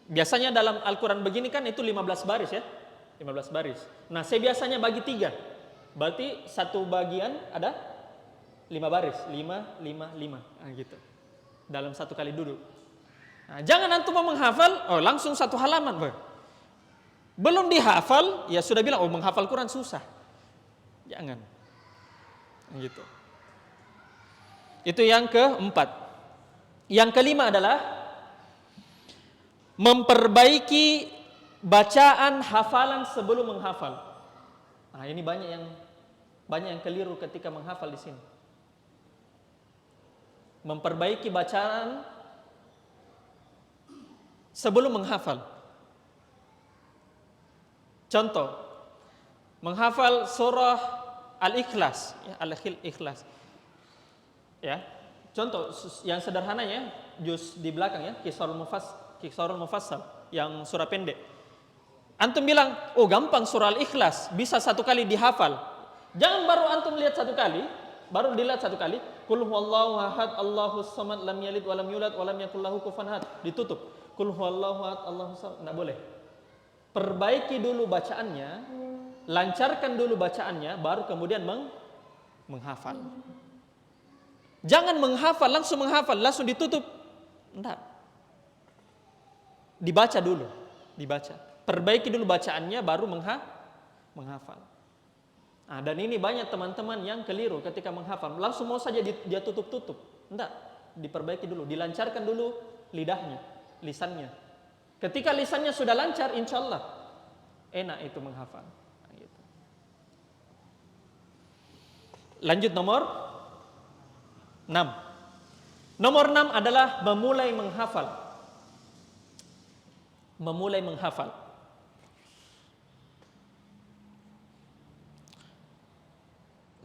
A: Biasanya dalam Al-Quran begini kan itu 15 baris, ya. 15 baris. Nah, saya biasanya bagi 3. Berarti satu bagian ada 5 baris. 5. Nah, gitu. Dalam satu kali duduk. Nah, jangan antum mau menghafal, langsung satu halaman. Belum dihafal, ya sudah bilang, menghafal Quran susah. Jangan. Gitu. Itu yang keempat. Yang kelima adalah memperbaiki bacaan hafalan sebelum menghafal. Nah, ini banyak yang keliru ketika menghafal di sini. Memperbaiki bacaan sebelum menghafal. Contoh, menghafal surah al-ikhlas, ya, al-ikhlas. Ya. Contoh yang sederhananya juz di belakang ya, Qisarul Mufassal yang surah pendek. Antum bilang, "Oh, gampang surah Al-Ikhlas, bisa satu kali dihafal." Jangan baru antum lihat satu kali, baru dilihat satu kali, "Qul huwallahu ahad, Allahus samad, lam yalid walam yulad walam yakul lahu kufuwan ahad." Ditutup. "Qul huwallahu ahad, Allahus samad." Enggak boleh. Perbaiki dulu bacaannya, lancarkan dulu bacaannya, baru kemudian menghafal. Jangan menghafal, langsung ditutup. Enggak. Dibaca dulu, dibaca. Perbaiki dulu bacaannya, baru menghafal. Nah, dan ini banyak teman-teman yang keliru ketika menghafal. Langsung mau saja dia tutup-tutup. Enggak, diperbaiki dulu, dilancarkan dulu lidahnya, lisannya. Ketika lisannya sudah lancar, insya Allah enak itu menghafal. Nah, gitu. Lanjut nomor 6. Nomor 6 adalah memulai menghafal. Memulai menghafal.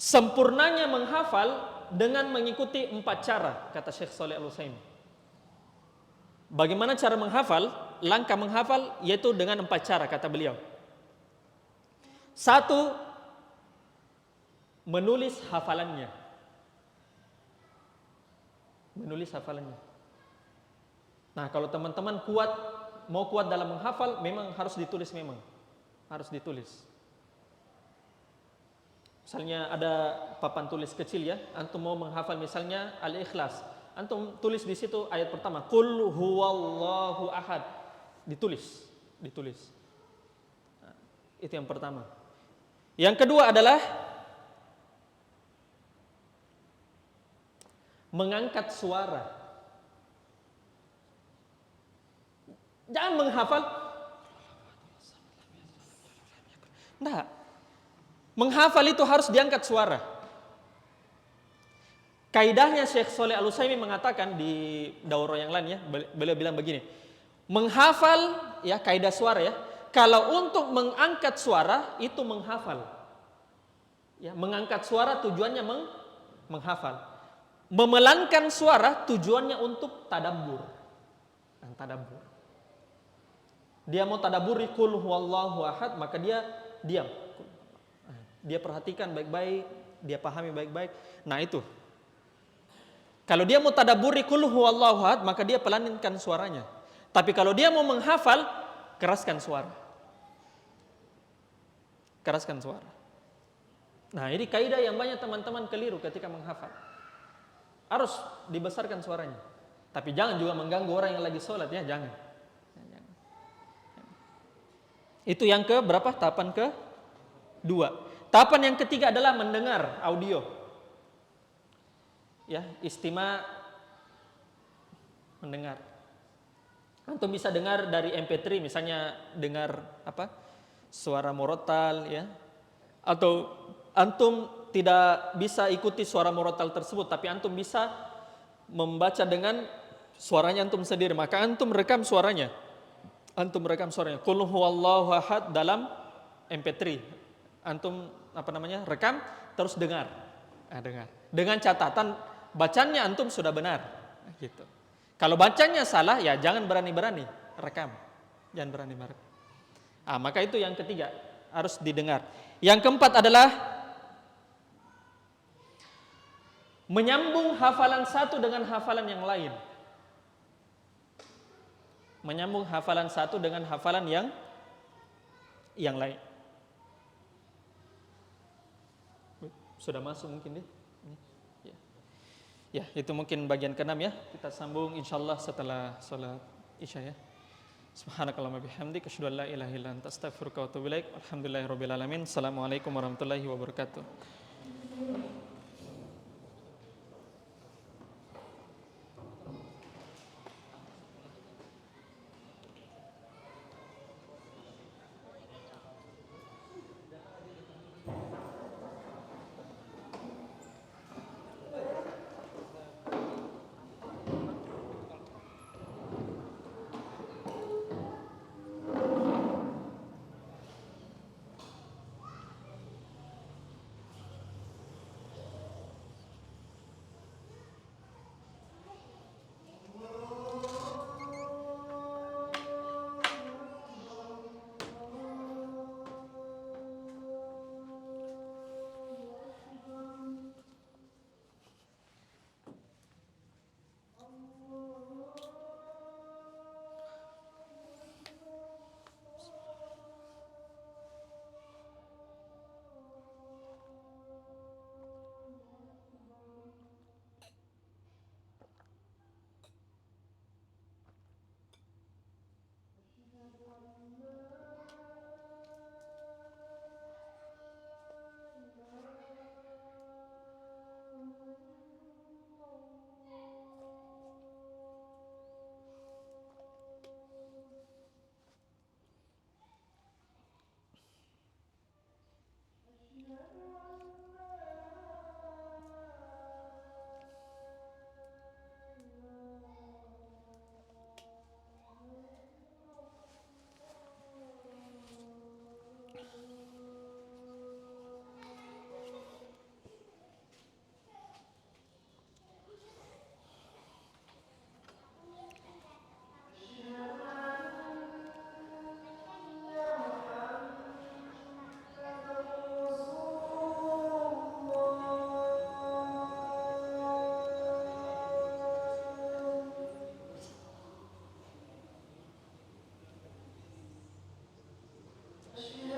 A: Sempurnanya menghafal dengan mengikuti 4 cara, kata Syekh Shalih Al-Utsaimin. Bagaimana cara menghafal? Langkah menghafal yaitu dengan 4 cara, kata beliau. 1, menulis hafalannya. Menulis hafalannya. Nah, kalau teman-teman mau kuat dalam menghafal, memang harus ditulis, harus ditulis. Misalnya ada papan tulis kecil ya, antum mau menghafal misalnya Al-Ikhlas, antum tulis di situ ayat pertama, Qul huwallahu ahad, ditulis. Nah, itu yang pertama. Yang kedua adalah mengangkat suara. Jangan menghafal. Nah, menghafal itu harus diangkat suara. Kaidahnya Syekh Shalih Al-Utsaimin mengatakan di daurah yang lain ya, beliau bilang begini. Menghafal ya, kaidah suara ya. Kalau untuk mengangkat suara itu menghafal. Ya, mengangkat suara tujuannya menghafal. Memelankan suara tujuannya untuk tadabbur. Tadabbur. Dia mau tadabburi qul huwallahu ahad, maka dia diam. Dia perhatikan baik-baik, dia pahami baik-baik. Nah, itu. Kalau dia mau tadabburi qul huwallahu ahad, maka dia pelankan suaranya. Tapi kalau dia mau menghafal, keraskan suara. Keraskan suara. Nah, ini kaidah yang banyak teman-teman keliru ketika menghafal. Harus dibesarkan suaranya. Tapi jangan juga mengganggu orang yang lagi sholat ya, jangan. Itu yang ke berapa? Tahapan ke 2. Tahapan yang ketiga adalah mendengar audio. Ya, istima, mendengar. Antum bisa dengar dari MP3, misalnya dengar suara murattal ya. Atau antum tidak bisa ikuti suara murattal tersebut, tapi antum bisa membaca dengan suaranya antum sendiri, maka antum rekam suaranya. Qul huwallahu ahad dalam MP3. Antum rekam terus dengar. Dengar. Dengan catatan bacanya antum sudah benar. Gitu. Kalau bacanya salah ya jangan berani-berani rekam. Jangan berani-berani. Maka itu yang ketiga, harus didengar. Yang keempat adalah menyambung hafalan satu dengan hafalan yang lain. Menyambung hafalan satu dengan hafalan yang lain. Sudah masuk mungkin deh. Ya, itu mungkin bagian ke-6 ya. Kita sambung insyaallah setelah salat Isya ya. Subhanakallahumma bihamdika asyhadu an la ilaha illa anta astaghfiruka wa atubu ilaik. Alhamdulillahirabbil alamin. Assalamualaikum warahmatullahi wabarakatuh.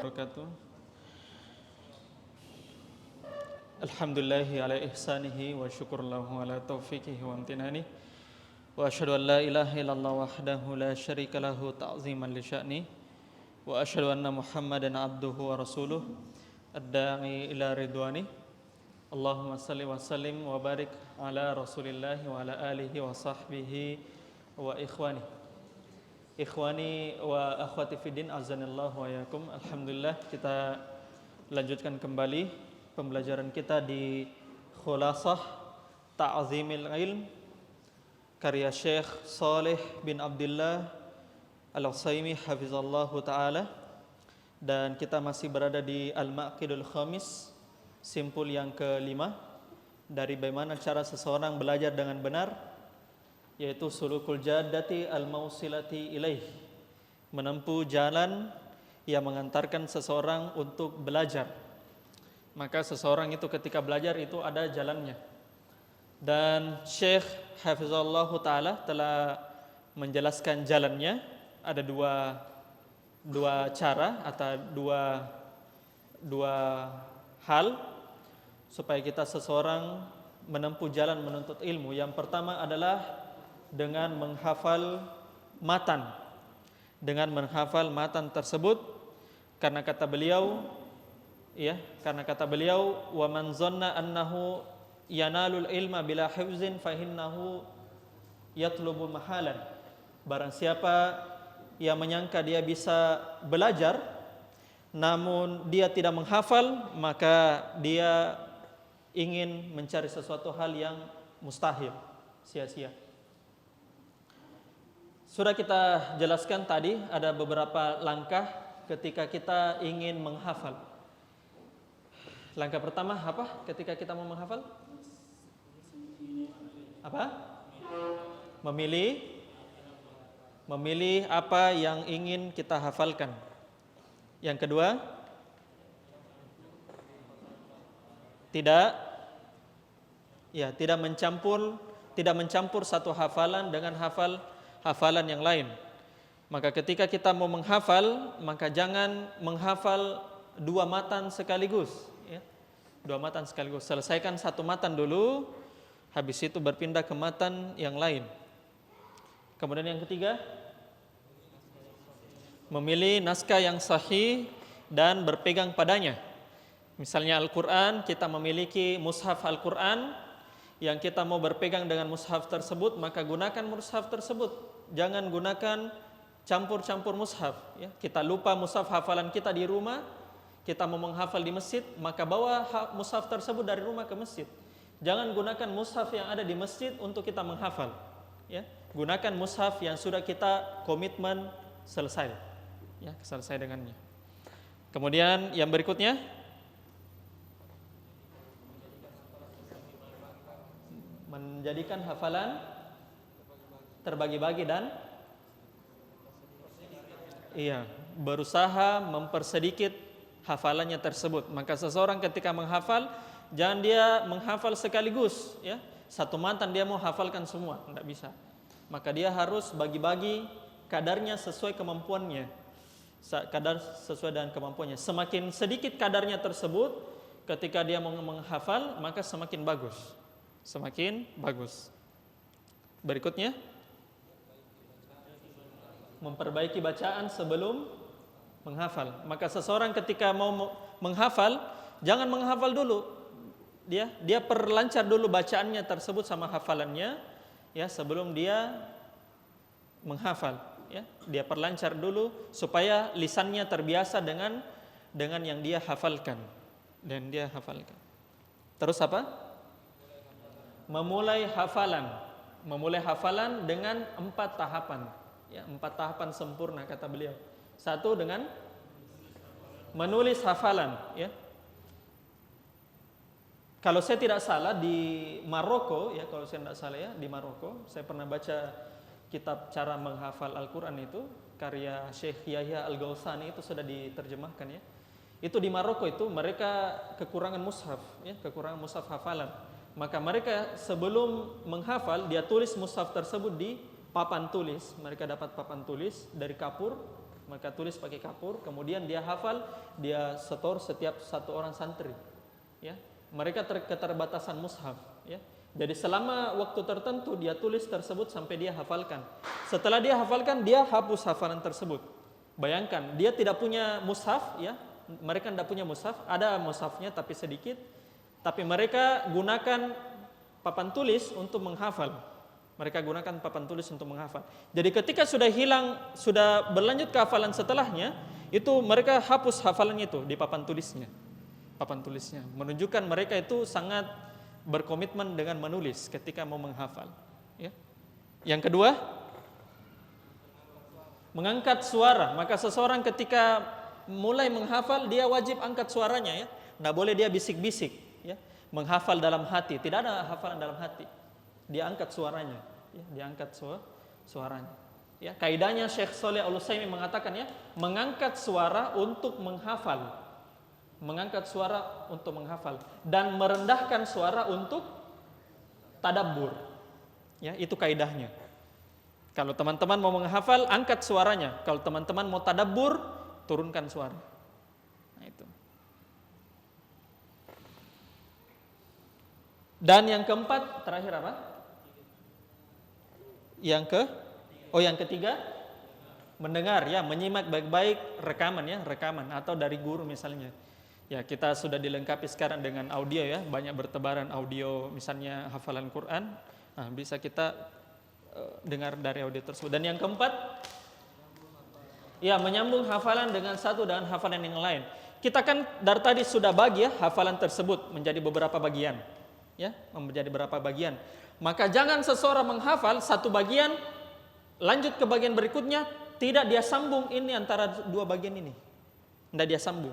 A: wabarakatuh. Alhamdulillahi ala ihsanihi wa syukurlahu ala taufiqihi wa amtinani. Wa asyhadu an la ilaha illallah wahdahu la syarika lahu ta'ziman li sya'ni. Wa asyhadu anna Muhammadan abduhu wa rasuluh ad-da'i ila ridwani. Allahumma salli wa sallim wa barik ala Rasulillahi wa ala alihi wa sahbihi wa ikhwani. Ikhwani wa akhwati fiddin azanillahu wa yakum. Alhamdulillah, kita lanjutkan kembali pembelajaran kita di Khulasah Ta'zimil Ilm karya Syekh Saleh bin Abdullah Al-Utsaimin hafizallahu taala, dan kita masih berada di Al-Maqidul Khamis, simpul yang kelima dari bagaimana cara seseorang belajar dengan benar, yaitu sulukul jaddati al-mausilati ilaih, menempuh jalan yang mengantarkan seseorang untuk belajar. Maka seseorang itu ketika belajar itu ada jalannya. Dan Syekh hafizallahu taala telah menjelaskan jalannya. Ada dua cara atau dua hal supaya kita seseorang menempuh jalan menuntut ilmu. Yang pertama adalah dengan menghafal matan. Dengan menghafal matan tersebut, karena kata beliau, wa man zanna annahu yanalul ilma bila hifzin fa innahu yatlubu mahalan. Barang siapa yang menyangka dia bisa belajar namun dia tidak menghafal, maka dia ingin mencari sesuatu hal yang mustahil, sia-sia. Sudah kita jelaskan tadi ada beberapa langkah ketika kita ingin menghafal. Langkah pertama apa ketika kita mau menghafal? Apa? Memilih apa yang ingin kita hafalkan. Yang kedua, tidak mencampur satu hafalan dengan hafalan yang lain. Maka ketika kita mau menghafal, maka jangan menghafal dua matan sekaligus, ya. Dua matan sekaligus. Selesaikan satu matan dulu, habis itu berpindah ke matan yang lain. Kemudian yang ketiga, memilih naskah yang sahih dan berpegang padanya. Misalnya Al-Quran, kita memiliki mushaf Al-Quran, yang kita mau berpegang dengan mushaf tersebut, maka gunakan mushaf tersebut. Jangan gunakan campur-campur mushaf, ya. Kita lupa mushaf hafalan kita di rumah, kita mau menghafal di masjid, maka bawa mushaf tersebut dari rumah ke masjid. Jangan gunakan mushaf yang ada di masjid untuk kita menghafal, ya. Gunakan mushaf yang sudah kita komitmen selesai, ya, selesai dengannya. Kemudian yang berikutnya, menjadikan hafalan terbagi-bagi dan berusaha mempersedikit hafalannya tersebut. Maka seseorang ketika menghafal, jangan dia menghafal sekaligus, ya. Satu matan dia mau hafalkan semua, tidak bisa. Maka dia harus bagi-bagi kadarnya sesuai kemampuannya. Kadar sesuai dengan kemampuannya. Semakin sedikit kadarnya tersebut, ketika dia mau menghafal, maka semakin bagus. Semakin bagus. Berikutnya, memperbaiki bacaan sebelum menghafal. Maka seseorang ketika mau menghafal, jangan menghafal dulu. Dia perlancar dulu bacaannya tersebut sama hafalannya, ya, sebelum dia menghafal, ya. Dia perlancar dulu supaya lisannya terbiasa dengan yang dia hafalkan. Terus apa? Memulai hafalan dengan 4 tahapan, ya, 4 tahapan sempurna kata beliau. 1 dengan menulis hafalan, ya. Kalau saya tidak salah di Maroko, ya, di Maroko, saya pernah baca kitab cara menghafal Al-Quran itu karya Syekh Yahya Al-Ghawsani, itu sudah diterjemahkan, ya. Itu di Maroko itu mereka kekurangan mushaf, ya, kekurangan mushaf hafalan. Maka mereka sebelum menghafal, dia tulis mushaf tersebut di papan tulis. Mereka dapat papan tulis dari kapur, maka tulis pakai kapur, kemudian dia hafal, dia setor setiap satu orang santri. Ya, mereka keterbatasan mushaf. Ya, jadi selama waktu tertentu dia tulis tersebut sampai dia hafalkan. Setelah dia hafalkan, dia hapus hafalan tersebut. Bayangkan, dia tidak punya mushaf, ya, mereka tidak punya mushaf, ada mushafnya tapi sedikit, tapi mereka gunakan papan tulis untuk menghafal. Mereka gunakan papan tulis untuk menghafal. Jadi ketika sudah hilang, sudah berlanjut ke hafalan setelahnya, itu mereka hapus hafalan itu di papan tulisnya. Papan tulisnya menunjukkan mereka itu sangat berkomitmen dengan menulis ketika mau menghafal. Ya. Yang kedua, mengangkat suara. Maka seseorang ketika mulai menghafal, dia wajib angkat suaranya. Ya. Nggak boleh dia bisik-bisik. Ya. Menghafal dalam hati. Tidak ada hafalan dalam hati. Dia angkat suaranya, ya, dia angkat suaranya. Ya, kaidahnya Syekh Shalih Al-Utsaimin mengatakan, ya, mengangkat suara untuk menghafal, mengangkat suara untuk menghafal, dan merendahkan suara untuk tadabbur. Ya, itu kaidahnya. Kalau teman-teman mau menghafal, angkat suaranya. Kalau teman-teman mau tadabbur, turunkan suara. Nah, itu. Dan yang keempat, terakhir apa? Yang ketiga, mendengar, ya, menyimak baik-baik rekaman, ya, rekaman atau dari guru misalnya. Ya, kita sudah dilengkapi sekarang dengan audio, ya, banyak bertebaran audio misalnya hafalan Quran. Nah, bisa kita dengar dari audio tersebut. Dan yang keempat, ya, menyambung hafalan dengan satu dengan hafalan yang lain. Kita kan dari tadi sudah bagi, ya, hafalan tersebut menjadi beberapa bagian. Ya, menjadi beberapa bagian. Maka jangan seseorang menghafal satu bagian, lanjut ke bagian berikutnya, tidak dia sambung ini antara dua bagian ini. Tidak dia sambung.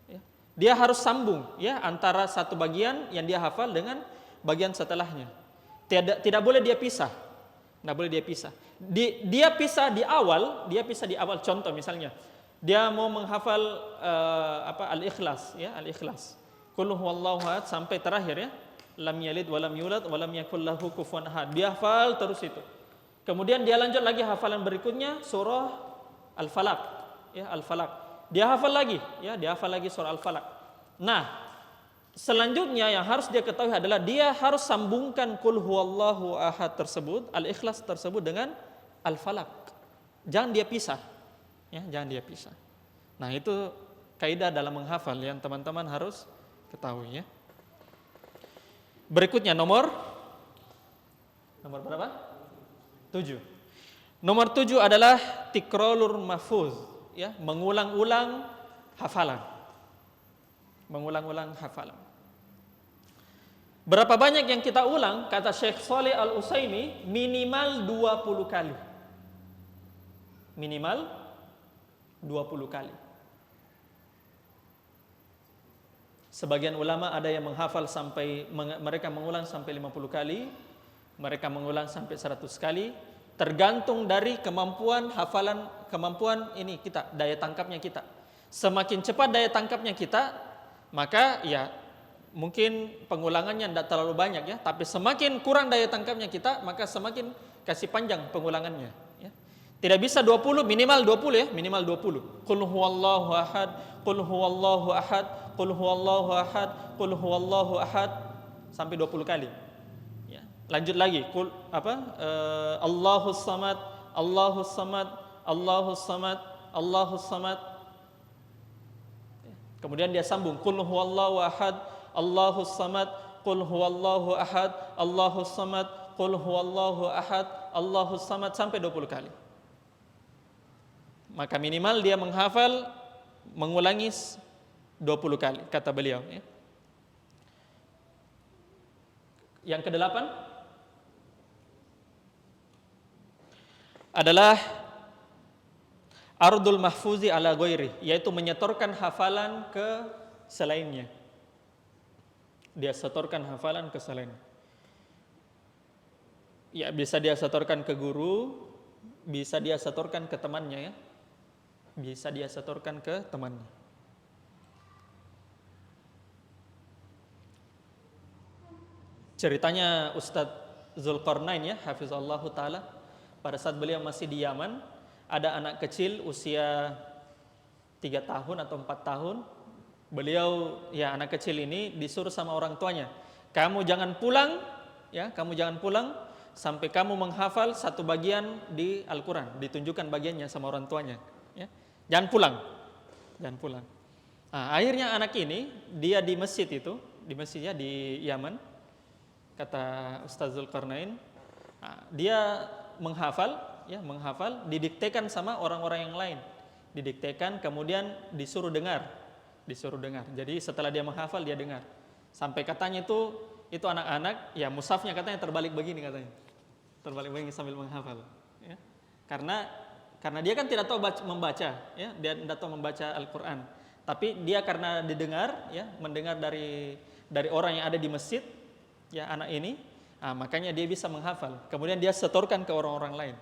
A: Ya. Dia harus sambung, ya, antara satu bagian yang dia hafal dengan bagian setelahnya. Tidak boleh dia pisah. Tidak boleh dia pisah. Dia pisah di awal. Contoh misalnya, dia mau menghafal Al-Ikhlas, ya, Al-Ikhlas. Qul huwallahu ahad sampai terakhir, ya. Lam yalid walam yulad walam yakul lahu kufuwan ahad. Dia hafal terus itu. Kemudian dia lanjut lagi hafalan berikutnya surah Al-Falaq, ya, Al-Falaq. Dia hafal lagi, ya, dia hafal lagi surah Al-Falaq. Nah, selanjutnya yang harus dia ketahui adalah dia harus sambungkan qul huwallahu ahad tersebut, Al-Ikhlas tersebut dengan Al-Falaq. Jangan dia pisah. Ya, jangan dia pisah. Nah, itu kaidah dalam menghafal yang teman-teman harus ketahui, ya. Berikutnya nomor berapa? 7. Nomor 7 adalah tikrarul mahfuz, ya, mengulang-ulang hafalan. Mengulang-ulang hafalan. Berapa banyak yang kita ulang? Kata Syekh Shalih Al-Utsaimin, minimal 20 kali. Minimal 20 kali. Sebagian ulama ada yang menghafal sampai, mereka mengulang sampai 50 kali, mereka mengulang sampai 100 kali, tergantung dari kemampuan hafalan, kemampuan ini kita, daya tangkapnya kita. Semakin cepat daya tangkapnya kita, maka ya mungkin pengulangannya tidak terlalu banyak, ya, tapi semakin kurang daya tangkapnya kita, maka semakin kasih panjang pengulangannya, ya. Tidak bisa 20, minimal 20, ya, minimal 20. Qul huwallahu ahad, qul huwallahu ahad, qul huwallahu ahad, qul huwallahu ahad sampai 20 kali. Ya. Lanjut lagi, Allahus samad, Allahus samad, Allahus samad, Allahus samad. Kemudian dia sambung, qul huwallahu ahad, Allahus samad, qul huwallahu ahad, Allahus samad, qul huwallahu ahad, Allahus samad sampai 20 kali. Maka minimal dia menghafal, mengulangi 20 kali, kata beliau, ya. Yang ke-8 adalah ardul mahfuzi ala ghairi, yaitu menyetorkan hafalan ke selainnya. Dia setorkan hafalan ke selainnya. Ya, bisa dia setorkan ke guru, bisa dia setorkan ke temannya, ya. Bisa dia setorkan ke temannya. Ceritanya Ustadz Zulkarnain, ya, hafizallahu taala, pada saat beliau masih di Yaman, ada anak kecil usia 3 tahun atau 4 tahun. Beliau, ya anak kecil ini disuruh sama orang tuanya, kamu jangan pulang, ya kamu jangan pulang sampai kamu menghafal satu bagian di Al-Quran. Ditunjukkan bagiannya sama orang tuanya, ya. Jangan pulang, jangan pulang. Nah, akhirnya anak ini dia di masjid itu, di masjidnya di Yaman, kata Ustaz Zulkarnain, dia menghafal, ya menghafal, didiktekan sama orang-orang yang lain, didiktekan kemudian disuruh dengar. Jadi setelah dia menghafal dia dengar. Sampai katanya itu anak-anak, ya mushafnya katanya terbalik begini katanya. Terbalik begini sambil menghafal, ya. Karena dia kan tidak tahu membaca, ya, dia tidak tahu membaca Al-Qur'an. Tapi dia karena didengar, ya, mendengar dari orang yang ada di masjid, ya anak ini, makanya dia bisa menghafal. Kemudian dia setorkan ke orang-orang lain.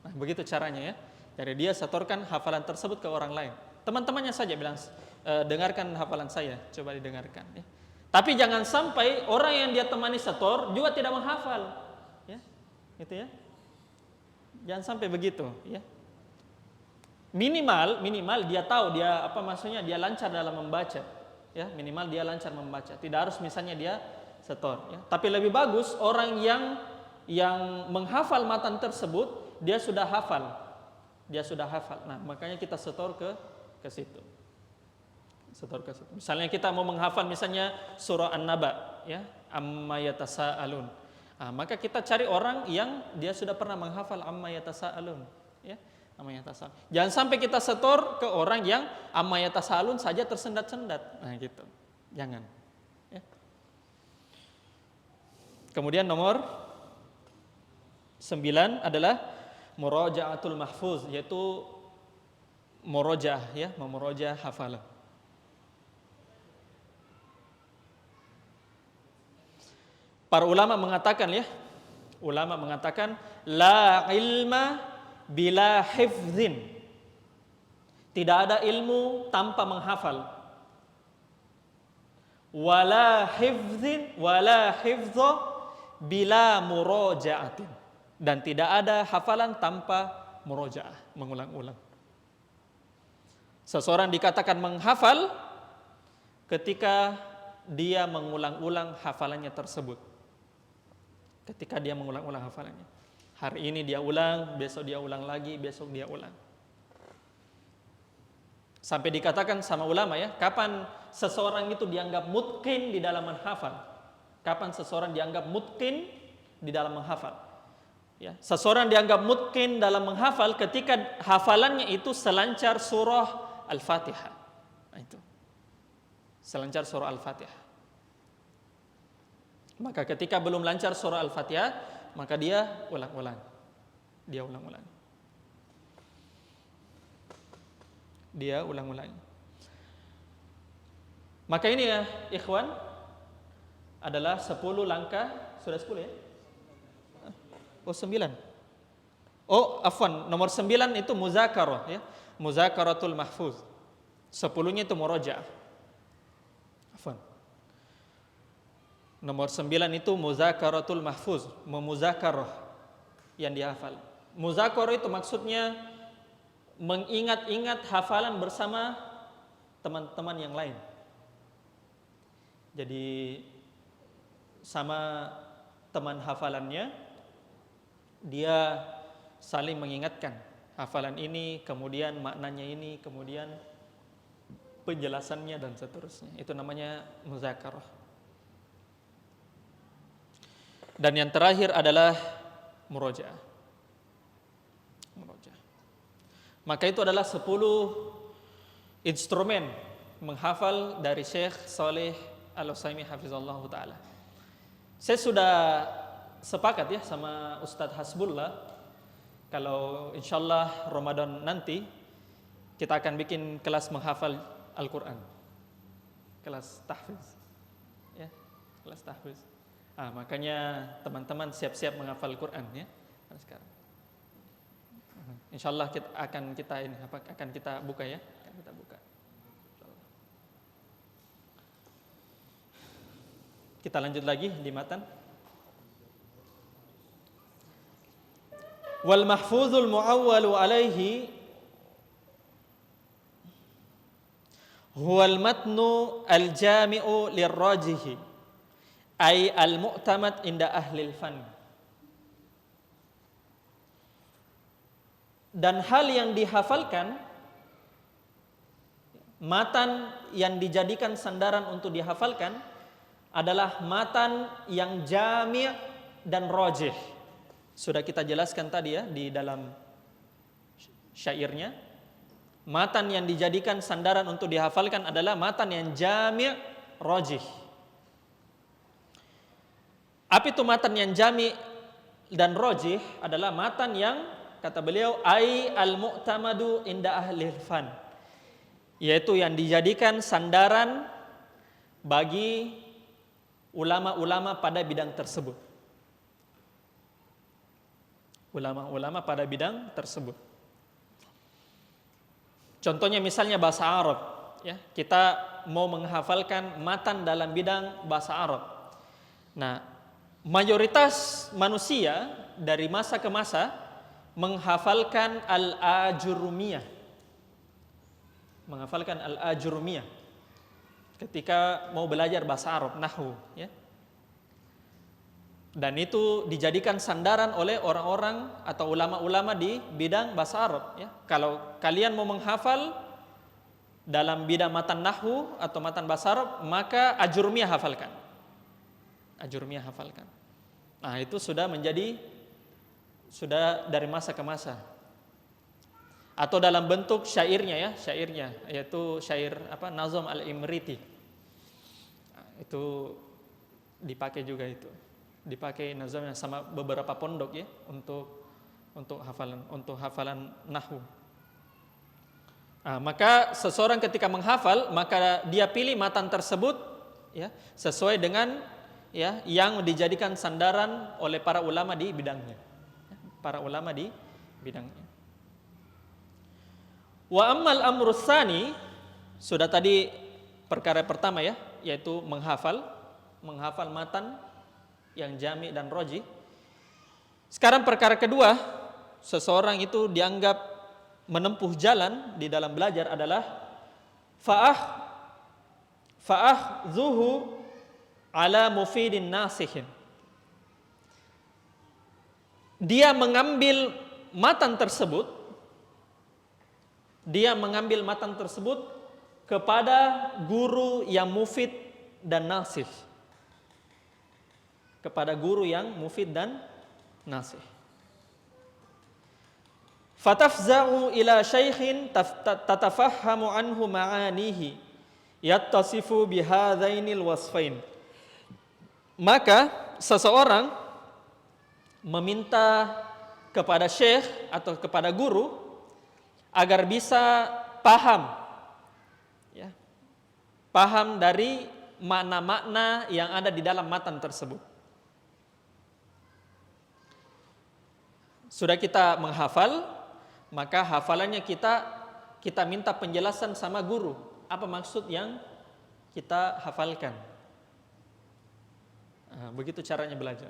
A: Nah, begitu caranya, ya. Jadi dia setorkan hafalan tersebut ke orang lain. Teman-temannya saja bilang, dengarkan hafalan saya, coba didengarkan, ya. Tapi jangan sampai orang yang dia temani setor juga tidak menghafal, ya. Gitu ya. Jangan sampai begitu, ya. Minimal dia tahu, dia apa maksudnya, dia lancar dalam membaca, ya. Minimal dia lancar membaca. Tidak harus misalnya dia setor, ya. Tapi lebih bagus orang yang menghafal matan tersebut dia sudah hafal. Nah, makanya kita setor ke situ. Misalnya kita mau menghafal misalnya surah An-Naba, ya, amma yatasaalun. Maka kita cari orang yang dia sudah pernah menghafal amma yatasaalun, ya, amma yatasaalun. Jangan sampai kita setor ke orang yang amma yatasaalun saja tersendat-sendat. Nah, gitu. Jangan, ya. Kemudian nomor 9 adalah muraja'atul mahfuz, yaitu murojaah, ya, memurojaah hafalan. Para ulama mengatakan, ya, la ilma bila hifzin. Tidak ada ilmu tanpa menghafal. Wala hifdha bila muraja'atin. Dan tidak ada hafalan tanpa murojaah, mengulang-ulang. Seseorang dikatakan menghafal ketika dia mengulang-ulang hafalannya tersebut. Hari ini dia ulang, besok dia ulang lagi, besok dia ulang. Sampai dikatakan sama ulama, ya, kapan seseorang itu dianggap mutqin di dalam menghafal? Kapan seseorang dianggap mutqin di dalam menghafal? Ya, seseorang dianggap mutqin dalam menghafal ketika hafalannya itu selancar surah Al-Fatihah. Nah, itu. Selancar surah Al-Fatihah. Maka ketika belum lancar surah Al-Fatihah, maka dia ulang-ulang. Maka ini, ya ikhwan, adalah 10 langkah. Sudah 10, ya? Oh, 9. Oh, afwan, nomor 9 itu muzakarah, ya. Muzakaratul mahfuz. 10-nya itu murojaah. Afwan. Nomor 9 itu muzakaratul mahfuz, memuzakarah yang dihafal. Muzakarah itu maksudnya mengingat-ingat hafalan bersama teman-teman yang lain. Jadi sama teman hafalannya dia saling mengingatkan hafalan ini, kemudian maknanya ini, kemudian penjelasannya dan seterusnya. Itu namanya muzakarah. Dan yang terakhir adalah murojaah. Maka itu adalah 10 instrumen menghafal dari Syekh Shalih Al-Utsaimin hafizallahu taala. Saya sudah sepakat, ya, sama Ustadz Hasbullah, kalau insyaallah Ramadan nanti kita akan bikin kelas menghafal Al-Quran, kelas tahfiz, ya, kelas tahfiz. Makanya teman-teman siap-siap menghafal Quran, ya, sekarang. Insyaallah akan kita buka, ya, Kita lanjut lagi di matan. Wal mahfuzul muawwalu alaihi huwal matnu al-jami'u lirrajihi ay al-mu'tamad inda ahlil fan. Dan hal yang dihafalkan, matan yang dijadikan sandaran untuk dihafalkan adalah matan yang jami' dan rajih. Sudah kita jelaskan tadi ya di dalam syairnya. Matan yang dijadikan sandaran untuk dihafalkan adalah matan yang jami' rajih. Apa itu matan yang jami' dan rajih? Adalah matan yang kata beliau ai al-mu'tamadu inda ahlil fan, yaitu yang dijadikan sandaran bagi ulama-ulama pada bidang tersebut. Ulama-ulama pada bidang tersebut. Contohnya misalnya bahasa Arab, ya. Kita mau menghafalkan matan dalam bidang bahasa Arab. Nah, mayoritas manusia dari masa ke masa menghafalkan al-ajurumiyah. Menghafalkan al-ajurumiyah ketika mau belajar bahasa Arab, nahwu, ya. Dan itu dijadikan sandaran oleh orang-orang atau ulama-ulama di bidang bahasa Arab, ya. Kalau kalian mau menghafal dalam bidang matan nahwu atau matan bahasa Arab, maka ajurumiyah hafalkan. Ajurumiyah hafalkan. Nah, itu sudah dari masa ke masa. Atau dalam bentuk syairnya, ya, syairnya yaitu syair Nazm al-Imriti. Nah, itu dipakai juga itu. Dipakai nazamnya sama beberapa pondok, ya, untuk hafalan nahwu. Nah, maka seseorang ketika menghafal, maka dia pilih matan tersebut, ya, sesuai dengan, ya, yang dijadikan sandaran oleh para ulama di bidangnya. Para ulama di bidangnya. Wa ammal amru tsani, sudah tadi perkara pertama, ya, yaitu menghafal matan yang jami' dan roji. Sekarang perkara kedua, seseorang itu dianggap menempuh jalan di dalam belajar adalah zuhu ala mufidin nasihin. Dia mengambil matan tersebut kepada guru yang mufid dan nasih. Kepada guru yang mufid dan nasih. Fatafza'u ila syaikhin tatafahhamu anhu ma'anihi yattasifu bihadzainil wasfain. Maka seseorang meminta kepada syekh atau kepada guru agar bisa paham, ya, paham dari makna-makna yang ada di dalam matan tersebut. Sudah kita menghafal, maka hafalannya kita minta penjelasan sama guru. Apa maksud yang kita hafalkan? Nah, begitu caranya belajar.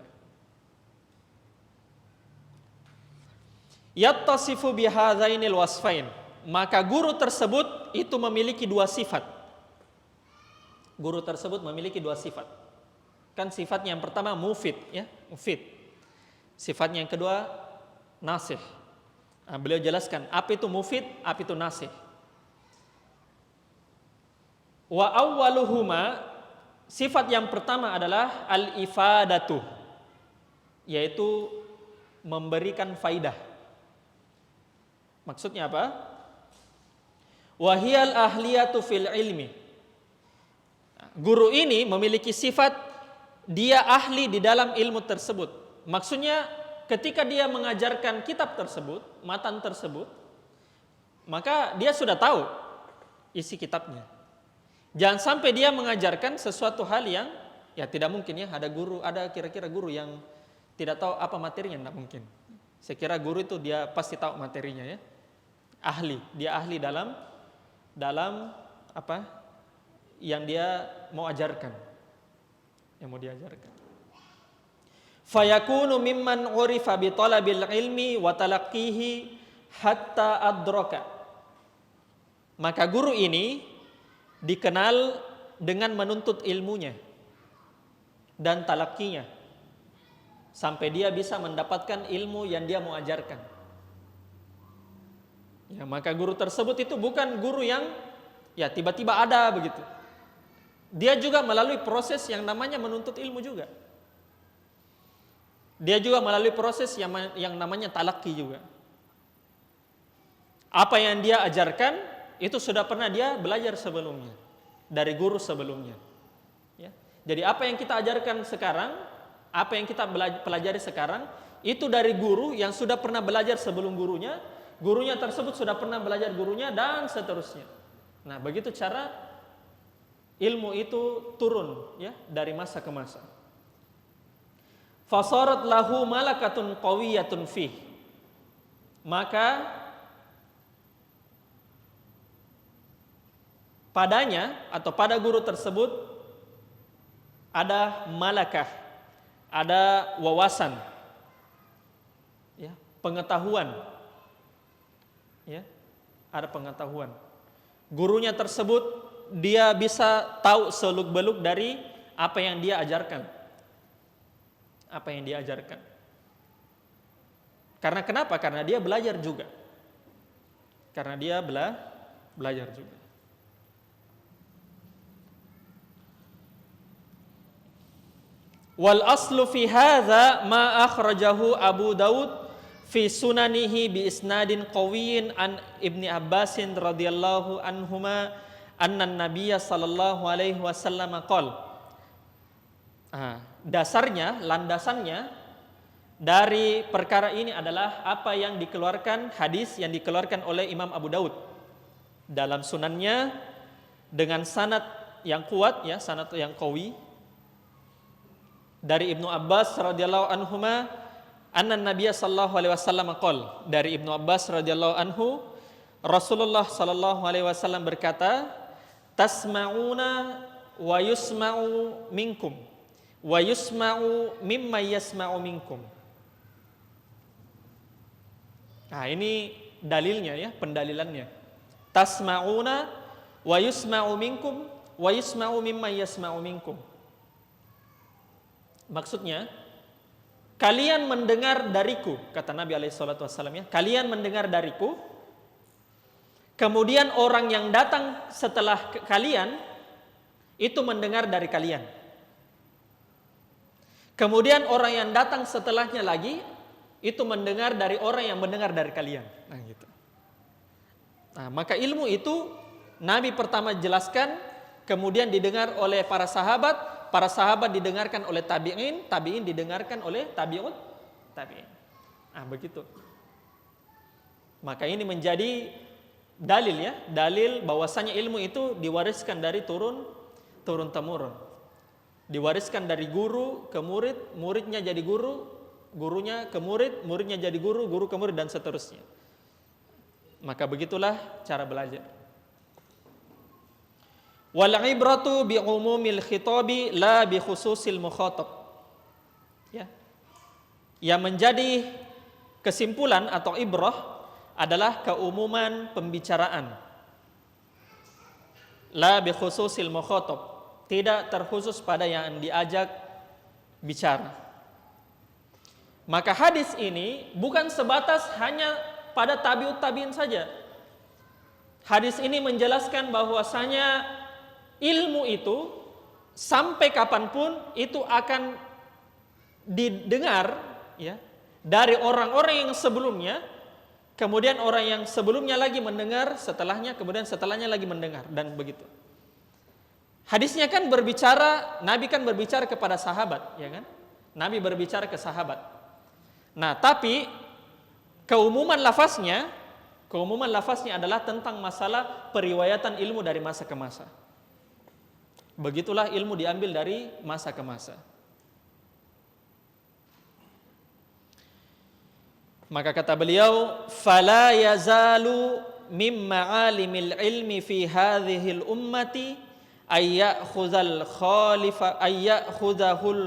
A: Yattasifu bihadzainil wasfain. Maka guru tersebut itu memiliki dua sifat. Guru tersebut memiliki dua sifat. Kan sifatnya yang pertama mufid, ya, mufid. Sifatnya yang kedua nasih. Nah, beliau jelaskan apa itu mufid, apa itu nasih. Wa awwaluhuma, sifat yang pertama adalah al-ifadatu, yaitu memberikan faidah. Maksudnya apa? Wahiyal ahliyatu fil ilmi. Guru ini memiliki sifat dia ahli di dalam ilmu tersebut. Maksudnya ketika dia mengajarkan kitab tersebut, matan tersebut, maka dia sudah tahu isi kitabnya. Jangan sampai dia mengajarkan sesuatu hal yang, ya, tidak mungkin, ya, ada kira-kira guru yang tidak tahu apa materinya, tidak mungkin. Saya kira guru itu dia pasti tahu materinya, ya. Dia ahli dalam apa yang dia mau ajarkan. Yang mau diajarkan. fayakunu mimman urifa bi talabil ilmi wa talaqqihi hatta adraka. Maka guru ini dikenal dengan menuntut ilmunya dan talaqqinya sampai dia bisa mendapatkan ilmu yang dia mau ajarkan. Ya, maka guru tersebut itu bukan guru yang ya tiba-tiba ada begitu. Dia juga melalui proses yang namanya menuntut ilmu juga. Dia juga melalui proses yang namanya talaqqi juga. Apa yang dia ajarkan itu sudah pernah dia belajar sebelumnya dari guru sebelumnya. Ya. Jadi apa yang kita ajarkan sekarang, apa yang kita pelajari sekarang itu dari guru yang sudah pernah belajar sebelum gurunya, gurunya tersebut sudah pernah belajar gurunya dan seterusnya. Nah, begitu cara ilmu itu turun ya dari masa ke masa. Fasarat lahu malakatun qawiyatun fih. Maka padanya atau pada guru tersebut ada malakah, ada wawasan, ya, pengetahuan, ya, ada pengetahuan. Gurunya tersebut dia bisa tahu seluk-beluk dari apa yang dia ajarkan, apa yang dia ajarkan. Karena kenapa? Karena dia belajar juga. Karena dia belajar juga. Wal aslu fi hadza ma akhrajahu Abu Daud fi sunanihi bi isnadin qawiyyin an Ibni Abbasin radhiyallahu anhuma anna nabiyya sallallahu alaihi wasallam qala. Dasarnya, landasannya dari perkara ini adalah apa yang dikeluarkan, hadis yang dikeluarkan oleh Imam Abu Daud dalam sunannya dengan sanad yang kuat, ya, sanad yang qawi, dari Ibnu Abbas radhiyallahu anhuma anna nabiyya sallallahu alaihi wasallam qala. Dari Ibnu Abbas radhiyallahu anhu, Rasulullah sallallahu alaihi wasallam berkata, tasma'una wa yusma'u minkum wa yusma'u mimma yasma'u minkum. Nah, ini dalilnya ya, pendalilannya. Tasma'una wa yusma'u minkum wa yusma'u mimma yasma'u minkum. Maksudnya, kalian mendengar dariku, kata Nabi alaihissalatu wassalam, ya, kalian mendengar dariku, kemudian orang yang datang setelah kalian itu mendengar dari kalian. Kemudian orang yang datang setelahnya lagi itu mendengar dari orang yang mendengar dari kalian. Nah, gitu. Nah, maka ilmu itu Nabi pertama jelaskan, kemudian didengar oleh para sahabat didengarkan oleh tabi'in, tabi'in didengarkan oleh tabi'ut tabi'in. Nah, begitu. Maka ini menjadi dalil, ya, dalil bahwasanya ilmu itu diwariskan dari turun temurun. Diwariskan dari guru ke murid, muridnya jadi guru, gurunya ke murid, muridnya jadi guru, guru ke murid, dan seterusnya. Maka begitulah cara belajar. Wal ibratu bi umumil khitabi la bi khususil mukhatab. Ya. Yang menjadi kesimpulan atau ibrah adalah keumuman pembicaraan. La bi khususil mukhatab. Tidak terkhusus pada yang diajak bicara. Maka hadis ini bukan sebatas hanya pada tabi'ut tabi'in saja. Hadis ini menjelaskan bahwasanya ilmu itu sampai kapanpun itu akan didengar, ya, dari orang-orang yang sebelumnya, kemudian orang yang sebelumnya lagi mendengar setelahnya, kemudian setelahnya lagi mendengar, dan begitu. Hadisnya kan berbicara, Nabi kan berbicara kepada sahabat, ya kan? Nabi berbicara ke sahabat. Nah, tapi keumuman lafaznya adalah tentang masalah periwayatan ilmu dari masa ke masa. Begitulah ilmu diambil dari masa ke masa. Maka kata beliau, fala yazalu mim ma'alimil ilmi fi hadhil ummati ayyakhudhul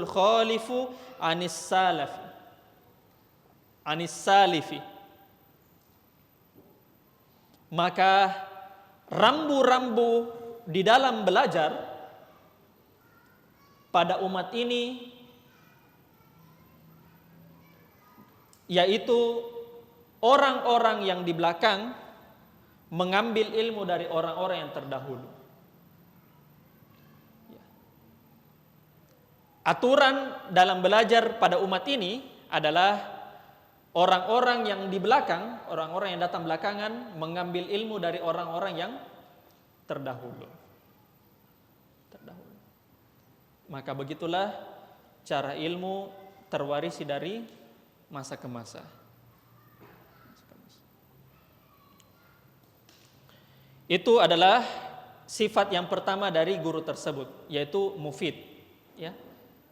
A: khalifu anis salafi anis salifi. Maka rambu-rambu di dalam belajar pada umat ini yaitu orang-orang yang di belakang mengambil ilmu dari orang-orang yang terdahulu. Aturan dalam belajar pada umat ini adalah orang-orang yang di belakang, orang-orang yang datang belakangan mengambil ilmu dari orang-orang yang terdahulu. Maka begitulah cara ilmu terwarisi dari masa ke masa. Itu adalah sifat yang pertama dari guru tersebut, yaitu mufid, ya.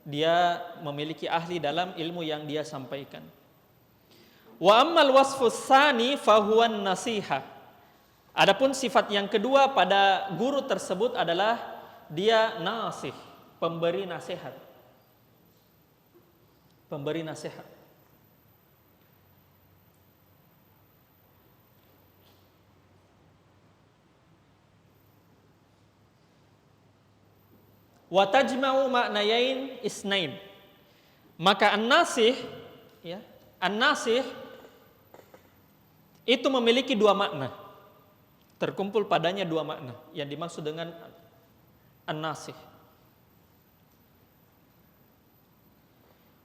A: Dia memiliki ahli dalam ilmu yang dia sampaikan. Wa ammal wasfus tsani fahuwan nasiha. Adapun sifat yang kedua pada guru tersebut adalah dia nasih, pemberi nasihat. Pemberi nasihat. Wa tajma'u ma'nayain isnain. Maka an-nasih, ya, an-nasih itu memiliki dua makna. Terkumpul padanya dua makna yang dimaksud dengan an-nasih.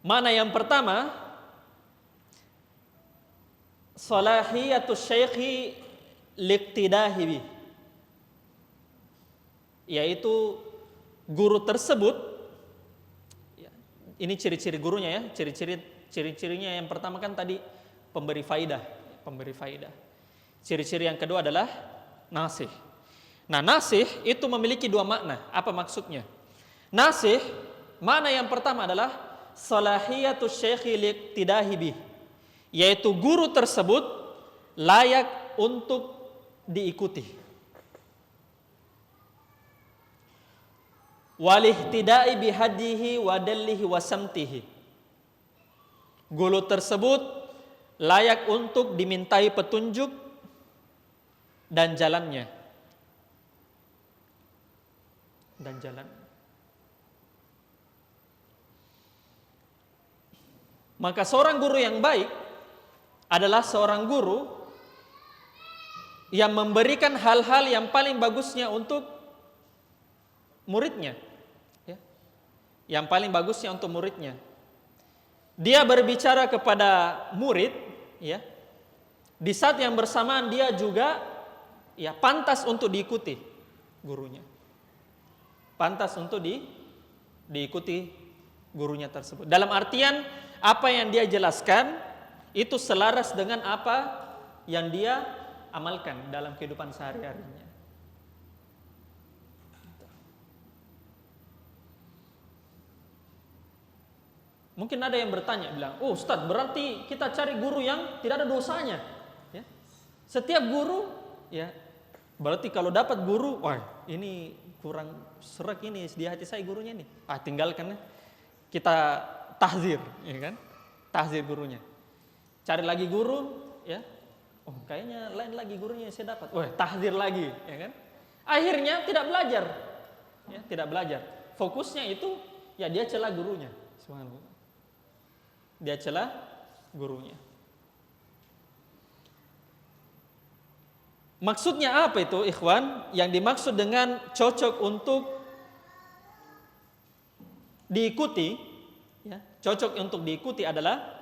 A: Makna yang pertama, salahiyatus syaikhi liqtidahi bih, yaitu guru tersebut, ya, ini ciri-ciri gurunya ya, ciri-cirinya yang pertama kan tadi pemberi faidah. Ciri-ciri yang kedua adalah nasih. Nah, nasih itu memiliki dua makna. Apa maksudnya? Nasih, makna yang pertama adalah salahiyatus syaikhi liqtidahi bih, yaitu guru tersebut layak untuk diikuti. Walihtidai bihadihi wadallihi wasamtihi. Guru tersebut layak untuk dimintai petunjuk dan jalannya. Maka seorang guru yang baik adalah seorang guru yang memberikan hal-hal yang paling bagusnya untuk muridnya, ya. Yang paling bagusnya untuk muridnya. Dia berbicara kepada murid, ya. Di saat yang bersamaan dia juga, ya, pantas untuk diikuti gurunya. Pantas untuk diikuti gurunya tersebut. Dalam artian apa yang dia jelaskan itu selaras dengan apa yang dia amalkan dalam kehidupan sehari-harinya. Mungkin ada yang bertanya, bilang, "Oh, Ustadz, berarti kita cari guru yang tidak ada dosanya." Ya. Setiap guru, ya, berarti kalau dapat guru, wah, ini kurang serak ini di hati saya gurunya nih. Tinggalkan, kita tahzir, ya kan? Tahzir gurunya. Cari lagi guru, ya. Oh, kayaknya lain lagi gurunya yang saya dapat. Wah, tahzir lagi, ya kan? Akhirnya tidak belajar. Ya, tidak belajar. Fokusnya itu, ya, dia celah gurunya. Subhanallah. Dia celah gurunya. Maksudnya apa itu, ikhwan? Yang dimaksud dengan cocok untuk diikuti, ya, cocok untuk diikuti adalah,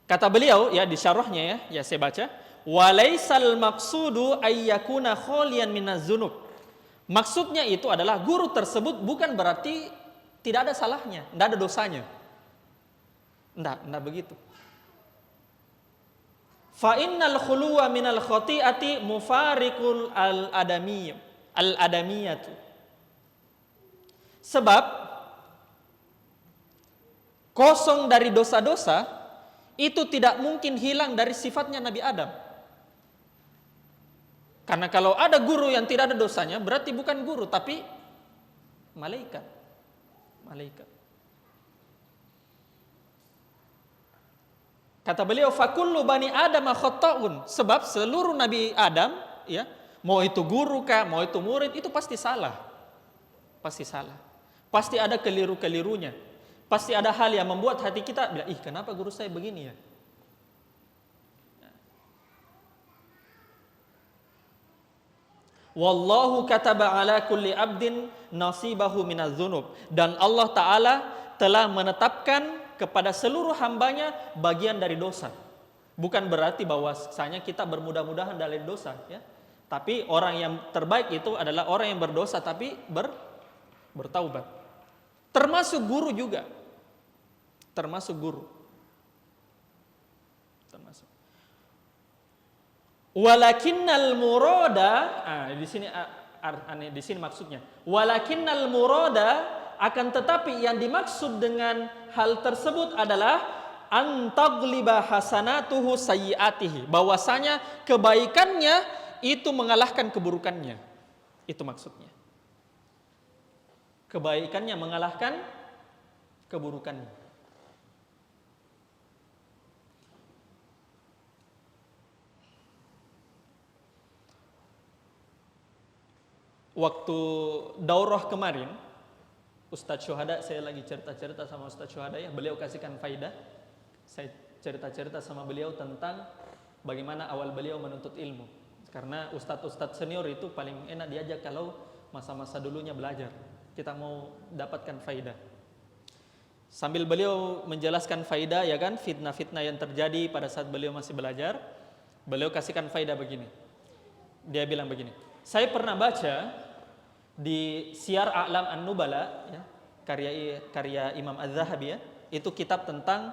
A: kata beliau, ya, di syarahnya, ya saya baca, walaisal maqsudu ayyakuna khalian minaz dzunub. Maksudnya itu adalah guru tersebut bukan berarti tidak ada salahnya, tidak ada dosanya. Tidak begitu. Fa innal khuluwa minal khati'ati mufariqul al-adamiyatu. Sebab kosong dari dosa-dosa itu tidak mungkin hilang dari sifatnya Nabi Adam. Karena kalau ada guru yang tidak ada dosanya, berarti bukan guru tapi malaikat. Kata beliau, fakullu bani Adam khata'un, sebab seluruh Nabi Adam, ya, mau itu guru kah, mau itu murid, itu pasti salah. Pasti salah. Pasti ada keliru-kelirunya. Pasti ada hal yang membuat hati kita bilang, ih kenapa guru saya begini ya? Wallahu kataba ala kulli abdin nasibahu minaz dzunub, dan Allah Ta'ala telah menetapkan kepada seluruh hambanya bagian dari dosa. Bukan berarti bahwasanya kita bermudah-mudahan dari dosa, ya. Tapi orang yang terbaik itu adalah orang yang berdosa tapi bertaubat. Termasuk guru juga. Termasuk guru. Termasuk. Walakinnal murada, di sini maksudnya. Walakinnal murada, akan tetapi yang dimaksud dengan hal tersebut adalah antagliba hasanatuhu sayyiatihi, bahwasanya kebaikannya itu mengalahkan keburukannya. Itu maksudnya. Kebaikannya mengalahkan keburukannya. Waktu daurah kemarin, Ustadz Syuhada, saya lagi cerita-cerita sama Ustadz Syuhada, ya, beliau kasihkan faidah. Saya cerita-cerita sama beliau tentang bagaimana awal beliau menuntut ilmu. Karena ustadz-ustadz senior itu paling enak diajak kalau masa-masa dulunya belajar. Kita mau dapatkan faidah. Sambil beliau menjelaskan faidah, ya kan, fitnah-fitnah yang terjadi pada saat beliau masih belajar, beliau kasihkan faidah begini. Dia bilang begini, saya pernah baca di Syiar A'lam An-Nubala, ya, karya Imam Az-Zahabi, ya, itu kitab tentang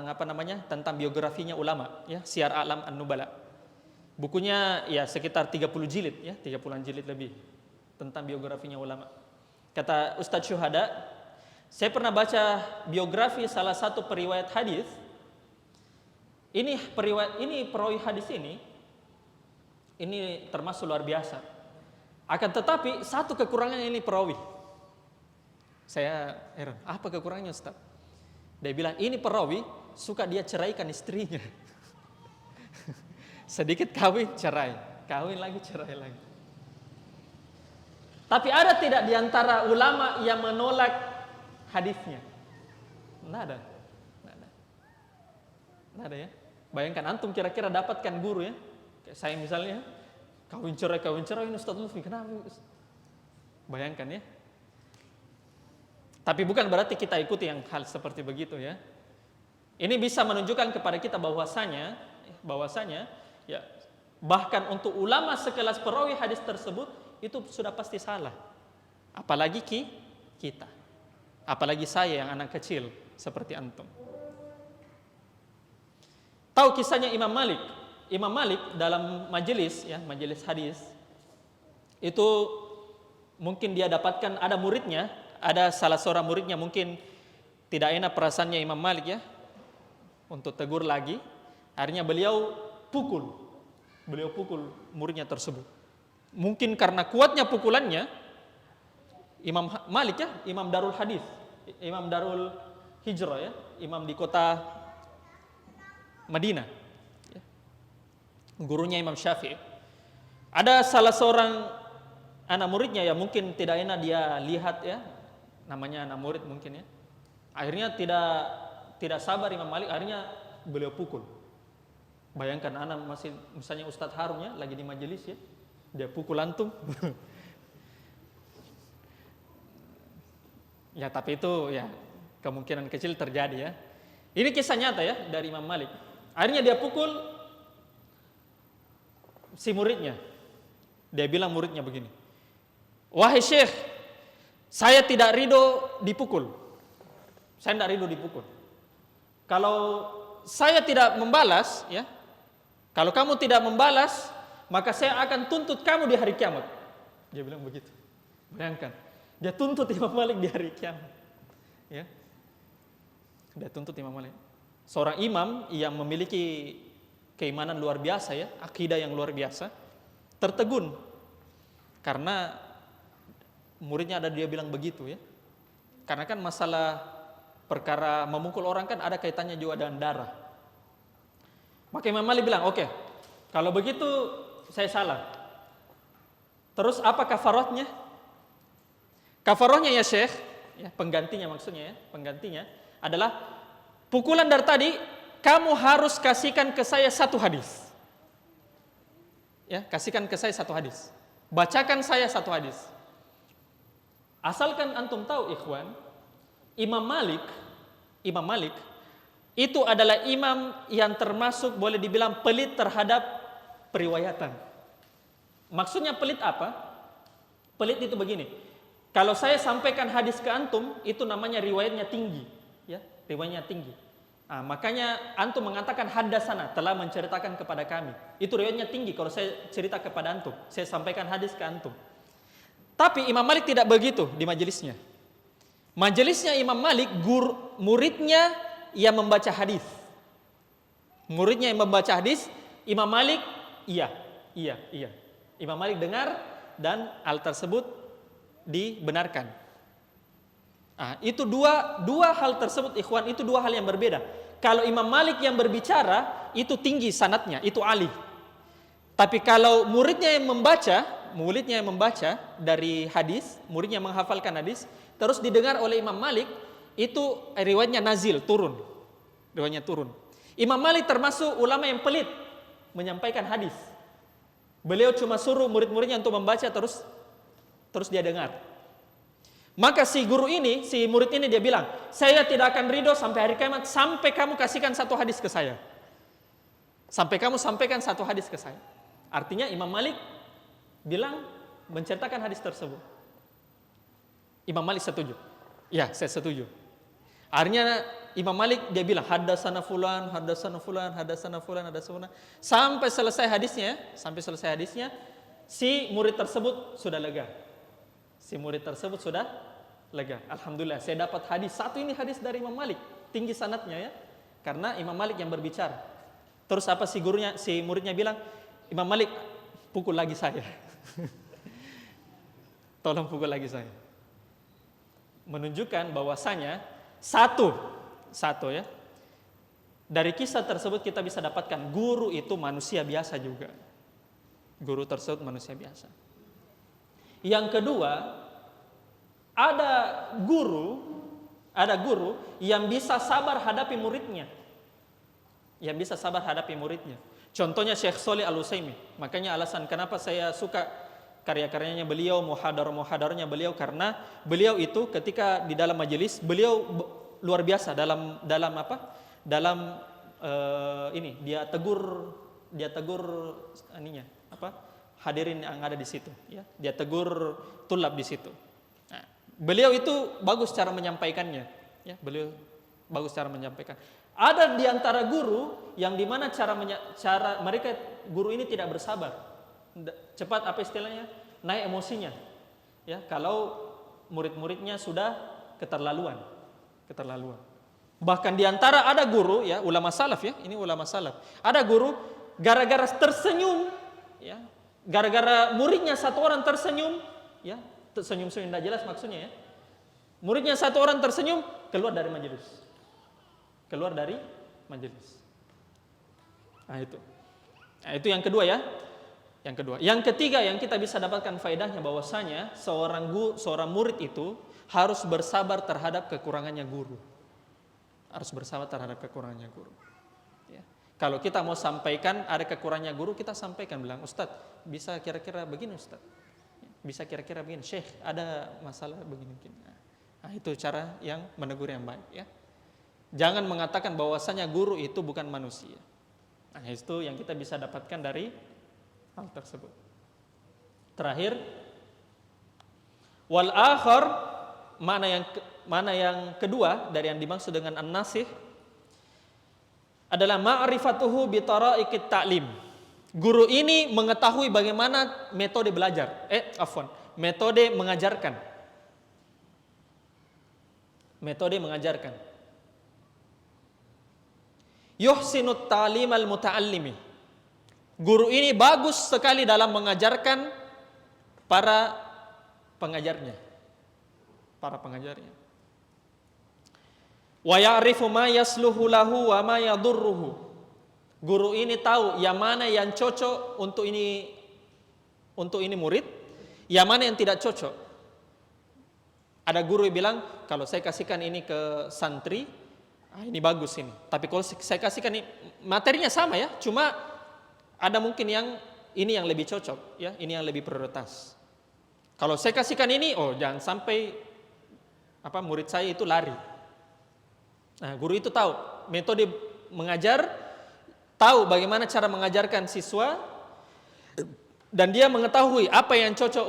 A: apa namanya? Tentang biografinya ulama, ya, Syiar A'lam An-Nubala. Bukunya ya sekitar 30 jilid, ya, 30-an jilid lebih tentang biografinya ulama. Kata Ustadz Syuhada, saya pernah baca biografi salah satu periwayat hadis. Ini perawi hadis ini termasuk luar biasa. Akan tetapi satu kekurangannya ini perawi. Saya heran, apa kekurangannya Ustaz? Dia bilang ini perawi suka dia ceraikan istrinya. Sedikit kawin cerai, kawin lagi cerai lagi. Tapi ada tidak di antara ulama yang menolak hadisnya? Nggak ada. Nggak ada, ya. Bayangkan antum kira-kira dapatkan guru, ya. Kayak saya misalnya, kawin cerai ini Ustaz Lutfi, kenapa? Bayangkan, ya. Tapi bukan berarti kita ikuti yang hal seperti begitu, ya. Ini bisa menunjukkan kepada kita bahwasanya ya, bahkan untuk ulama sekelas perawi hadis tersebut itu sudah pasti salah. Apalagi kita. Apalagi saya yang anak kecil seperti antum. Tahu kisahnya Imam Malik? Imam Malik dalam majelis hadis itu mungkin dia dapatkan ada muridnya, ada salah seorang muridnya mungkin tidak enak perasaannya Imam Malik, ya, untuk tegur lagi. Akhirnya beliau pukul muridnya tersebut. Mungkin karena kuatnya pukulannya, Imam Malik, ya, Imam Darul Hadis, Imam Darul Hijrah, ya, imam di kota Madinah, ya. Gurunya Imam Syafi'i. Ada salah seorang anak muridnya yang mungkin tidak enak dia lihat, ya, namanya anak murid mungkin, ya. Akhirnya tidak sabar Imam Malik, akhirnya beliau pukul. Bayangkan anak masih misalnya Ustadz Harun, ya, lagi di majelis, ya, dia pukul antum. Ya, tapi itu ya kemungkinan kecil terjadi, ya. Ini kisah nyata, ya, dari Imam Malik. Akhirnya dia pukul si muridnya. Dia bilang muridnya begini, wahai Syekh, saya tidak ridho dipukul. Saya tidak ridho dipukul. Kalau saya tidak membalas, ya, kalau kamu tidak membalas, maka saya akan tuntut kamu di hari kiamat. Dia bilang begitu. Bayangkan, dia tuntut Imam Malik di hari kiamat, ya. Dia tuntut Imam Malik. Seorang imam yang memiliki keimanan luar biasa, ya, akidah yang luar biasa, tertegun karena muridnya ada dia bilang begitu, ya. Karena kan masalah perkara memukul orang kan ada kaitannya juga dengan darah. Maka Imam Malik bilang, oke, kalau begitu saya salah. Terus apa kafarahnya? Kafarahnya ya Syekh, ya, penggantinya maksudnya ya, penggantinya adalah pukulan dari tadi, kamu harus kasihkan ke saya satu hadis. Ya, kasihkan ke saya satu hadis. Bacakan saya satu hadis. Asalkan antum tahu ikhwan, Imam Malik itu adalah imam yang termasuk boleh dibilang pelit terhadap periwayatan. Maksudnya pelit apa? Pelit itu begini. Kalau saya sampaikan hadis ke antum, itu namanya riwayatnya tinggi, ya, riwayatnya tinggi. Nah, makanya antum mengatakan haddasana, telah menceritakan kepada kami. Itu riwayatnya tinggi kalau saya cerita kepada antum, saya sampaikan hadis ke antum. Tapi Imam Malik tidak begitu di majelisnya. Majelisnya Imam Malik, muridnya yang membaca hadis. Muridnya yang membaca hadis, Imam Malik iya. Imam Malik dengar dan hal tersebut dibenarkan. Nah, itu dua hal tersebut ikhwan, itu dua hal yang berbeda. Kalau Imam Malik yang berbicara itu tinggi sanadnya, itu ali. Tapi kalau muridnya yang membaca dari hadis, muridnya menghafalkan hadis, terus didengar oleh Imam Malik, itu riwayatnya nazil, turun. Riwayatnya turun. Imam Malik termasuk ulama yang pelit menyampaikan hadis. Beliau cuma suruh murid-muridnya untuk membaca terus dia dengar. Maka si murid ini dia bilang, saya tidak akan ridho sampai hari kiamat sampai kamu kasihkan satu hadis ke saya. Sampai kamu sampaikan satu hadis ke saya. Artinya Imam Malik bilang menceritakan hadis tersebut. Imam Malik setuju. Ya, saya setuju. Akhirnya Imam Malik dia bilang haddasana fulan. Sampai selesai hadisnya, si murid tersebut sudah lega. Alhamdulillah, saya dapat hadis. Satu ini hadis dari Imam Malik, tinggi sanadnya ya. Karena Imam Malik yang berbicara. Terus apa si muridnya bilang, Imam Malik pukul lagi saya. Tolong pukul lagi saya. Menunjukkan bahwasanya satu ya. Dari kisah tersebut kita bisa dapatkan guru itu manusia biasa juga. Guru tersebut manusia biasa. Yang kedua, ada guru yang bisa sabar hadapi muridnya. Contohnya Syekh Shalih Al-Utsaimin. Makanya alasan kenapa saya suka karya-karyanya beliau, muhadar-muhadarnya beliau, karena beliau itu ketika di dalam majelis beliau luar biasa dalam dia tegur hadirin yang ada di situ, ya. Dia tegur tulab di situ. Nah, beliau itu bagus cara menyampaikannya, ya. Beliau bagus cara menyampaikan. Ada di antara guru yang dimana cara mereka guru ini tidak bersabar, cepat naik emosinya, ya. Kalau murid-muridnya sudah keterlaluan. Bahkan di antara ada guru, ya, ulama salaf, ya, ini ulama salaf. Ada guru gara-gara tersenyum, ya. Gara-gara muridnya satu orang tersenyum, ya, senyum-senyum tidak jelas maksudnya, ya. Muridnya satu orang tersenyum, keluar dari majelis. Nah, itu yang kedua, ya. Yang ketiga yang kita bisa dapatkan faedahnya bahwasanya seorang murid itu harus bersabar terhadap kekurangannya guru. Ya. Kalau kita mau sampaikan ada kekurangannya guru, kita sampaikan, bilang, Ustadz, bisa kira-kira begini, Ustadz. Bisa kira-kira begini, Syekh, ada masalah begini. Nah, itu cara yang menegur yang baik, ya. Jangan mengatakan bahwasanya guru itu bukan manusia. Nah, itu yang kita bisa dapatkan dari hal tersebut. Terakhir, wal akhar, mana yang kedua dari yang dimaksud dengan an-nasih adalah ma'rifatuhu bi tara'iqit ta'lim. Guru ini mengetahui bagaimana metode belajar, metode mengajarkan. Yuhsinut ta'limal muta'allimi. Guru ini bagus sekali dalam mengajarkan para pengajarnya. Wa ya'rifu ma yasluhu lahu wa ma yadurruhu. Guru ini tahu yang mana yang cocok untuk ini murid, yang mana yang tidak cocok. Ada guru yang bilang, kalau saya kasihkan ini ke santri, ini bagus ini. Tapi kalau saya kasihkan ini, materinya sama ya, cuma ada mungkin yang ini yang lebih cocok, ya, ini yang lebih prioritas. Kalau saya kasihkan ini, jangan sampai murid saya itu lari. Nah, guru itu tahu metode mengajar, tahu bagaimana cara mengajarkan siswa, dan dia mengetahui apa yang cocok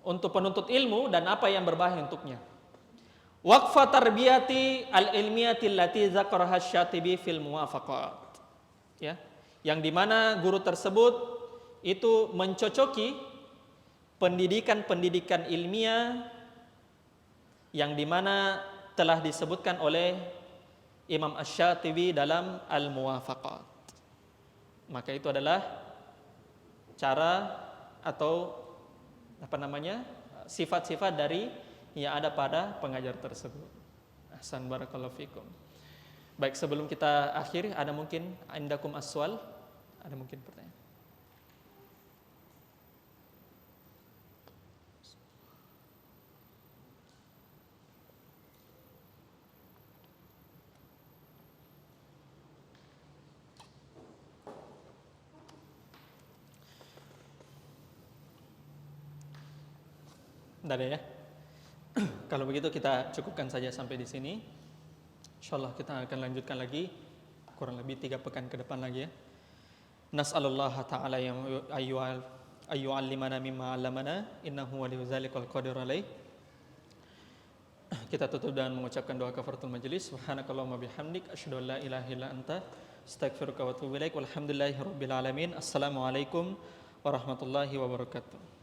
A: untuk penuntut ilmu dan apa yang berbahaya untuknya. Waqfa tarbiyati al-ilmiyati allati zakaraha Syatibi fil muwafaqat. Ya, yang dimana guru tersebut itu mencocoki pendidikan ilmiah yang dimana telah disebutkan oleh Imam Asy-Syatibi dalam Al-Muwafaqat. Maka itu adalah cara atau sifat-sifat dari yang ada pada pengajar tersebut. Ahsan barakallahu fikum. Baik, sebelum kita akhiri, ada mungkin indakum aswal? Ada mungkin pertanyaan? Tidak ada ya? Kalau begitu kita cukupkan saja sampai di sini. Insyaallah kita akan lanjutkan lagi kurang lebih 3 pekan ke depan lagi ya. Nas'alullaha ta'ala ayyu'allimana mimma 'allamana innahu waliyyu dzalika wal qadiru alaih. Kita tutup dengan mengucapkan doa kafaratul majelis. Subhanakallahumma bihamdik asyhadu an la ilaha illa anta astaghfiruka wa atubu ilaik. Walhamdulillahirabbil alamin. Assalamualaikum warahmatullahi wabarakatuh.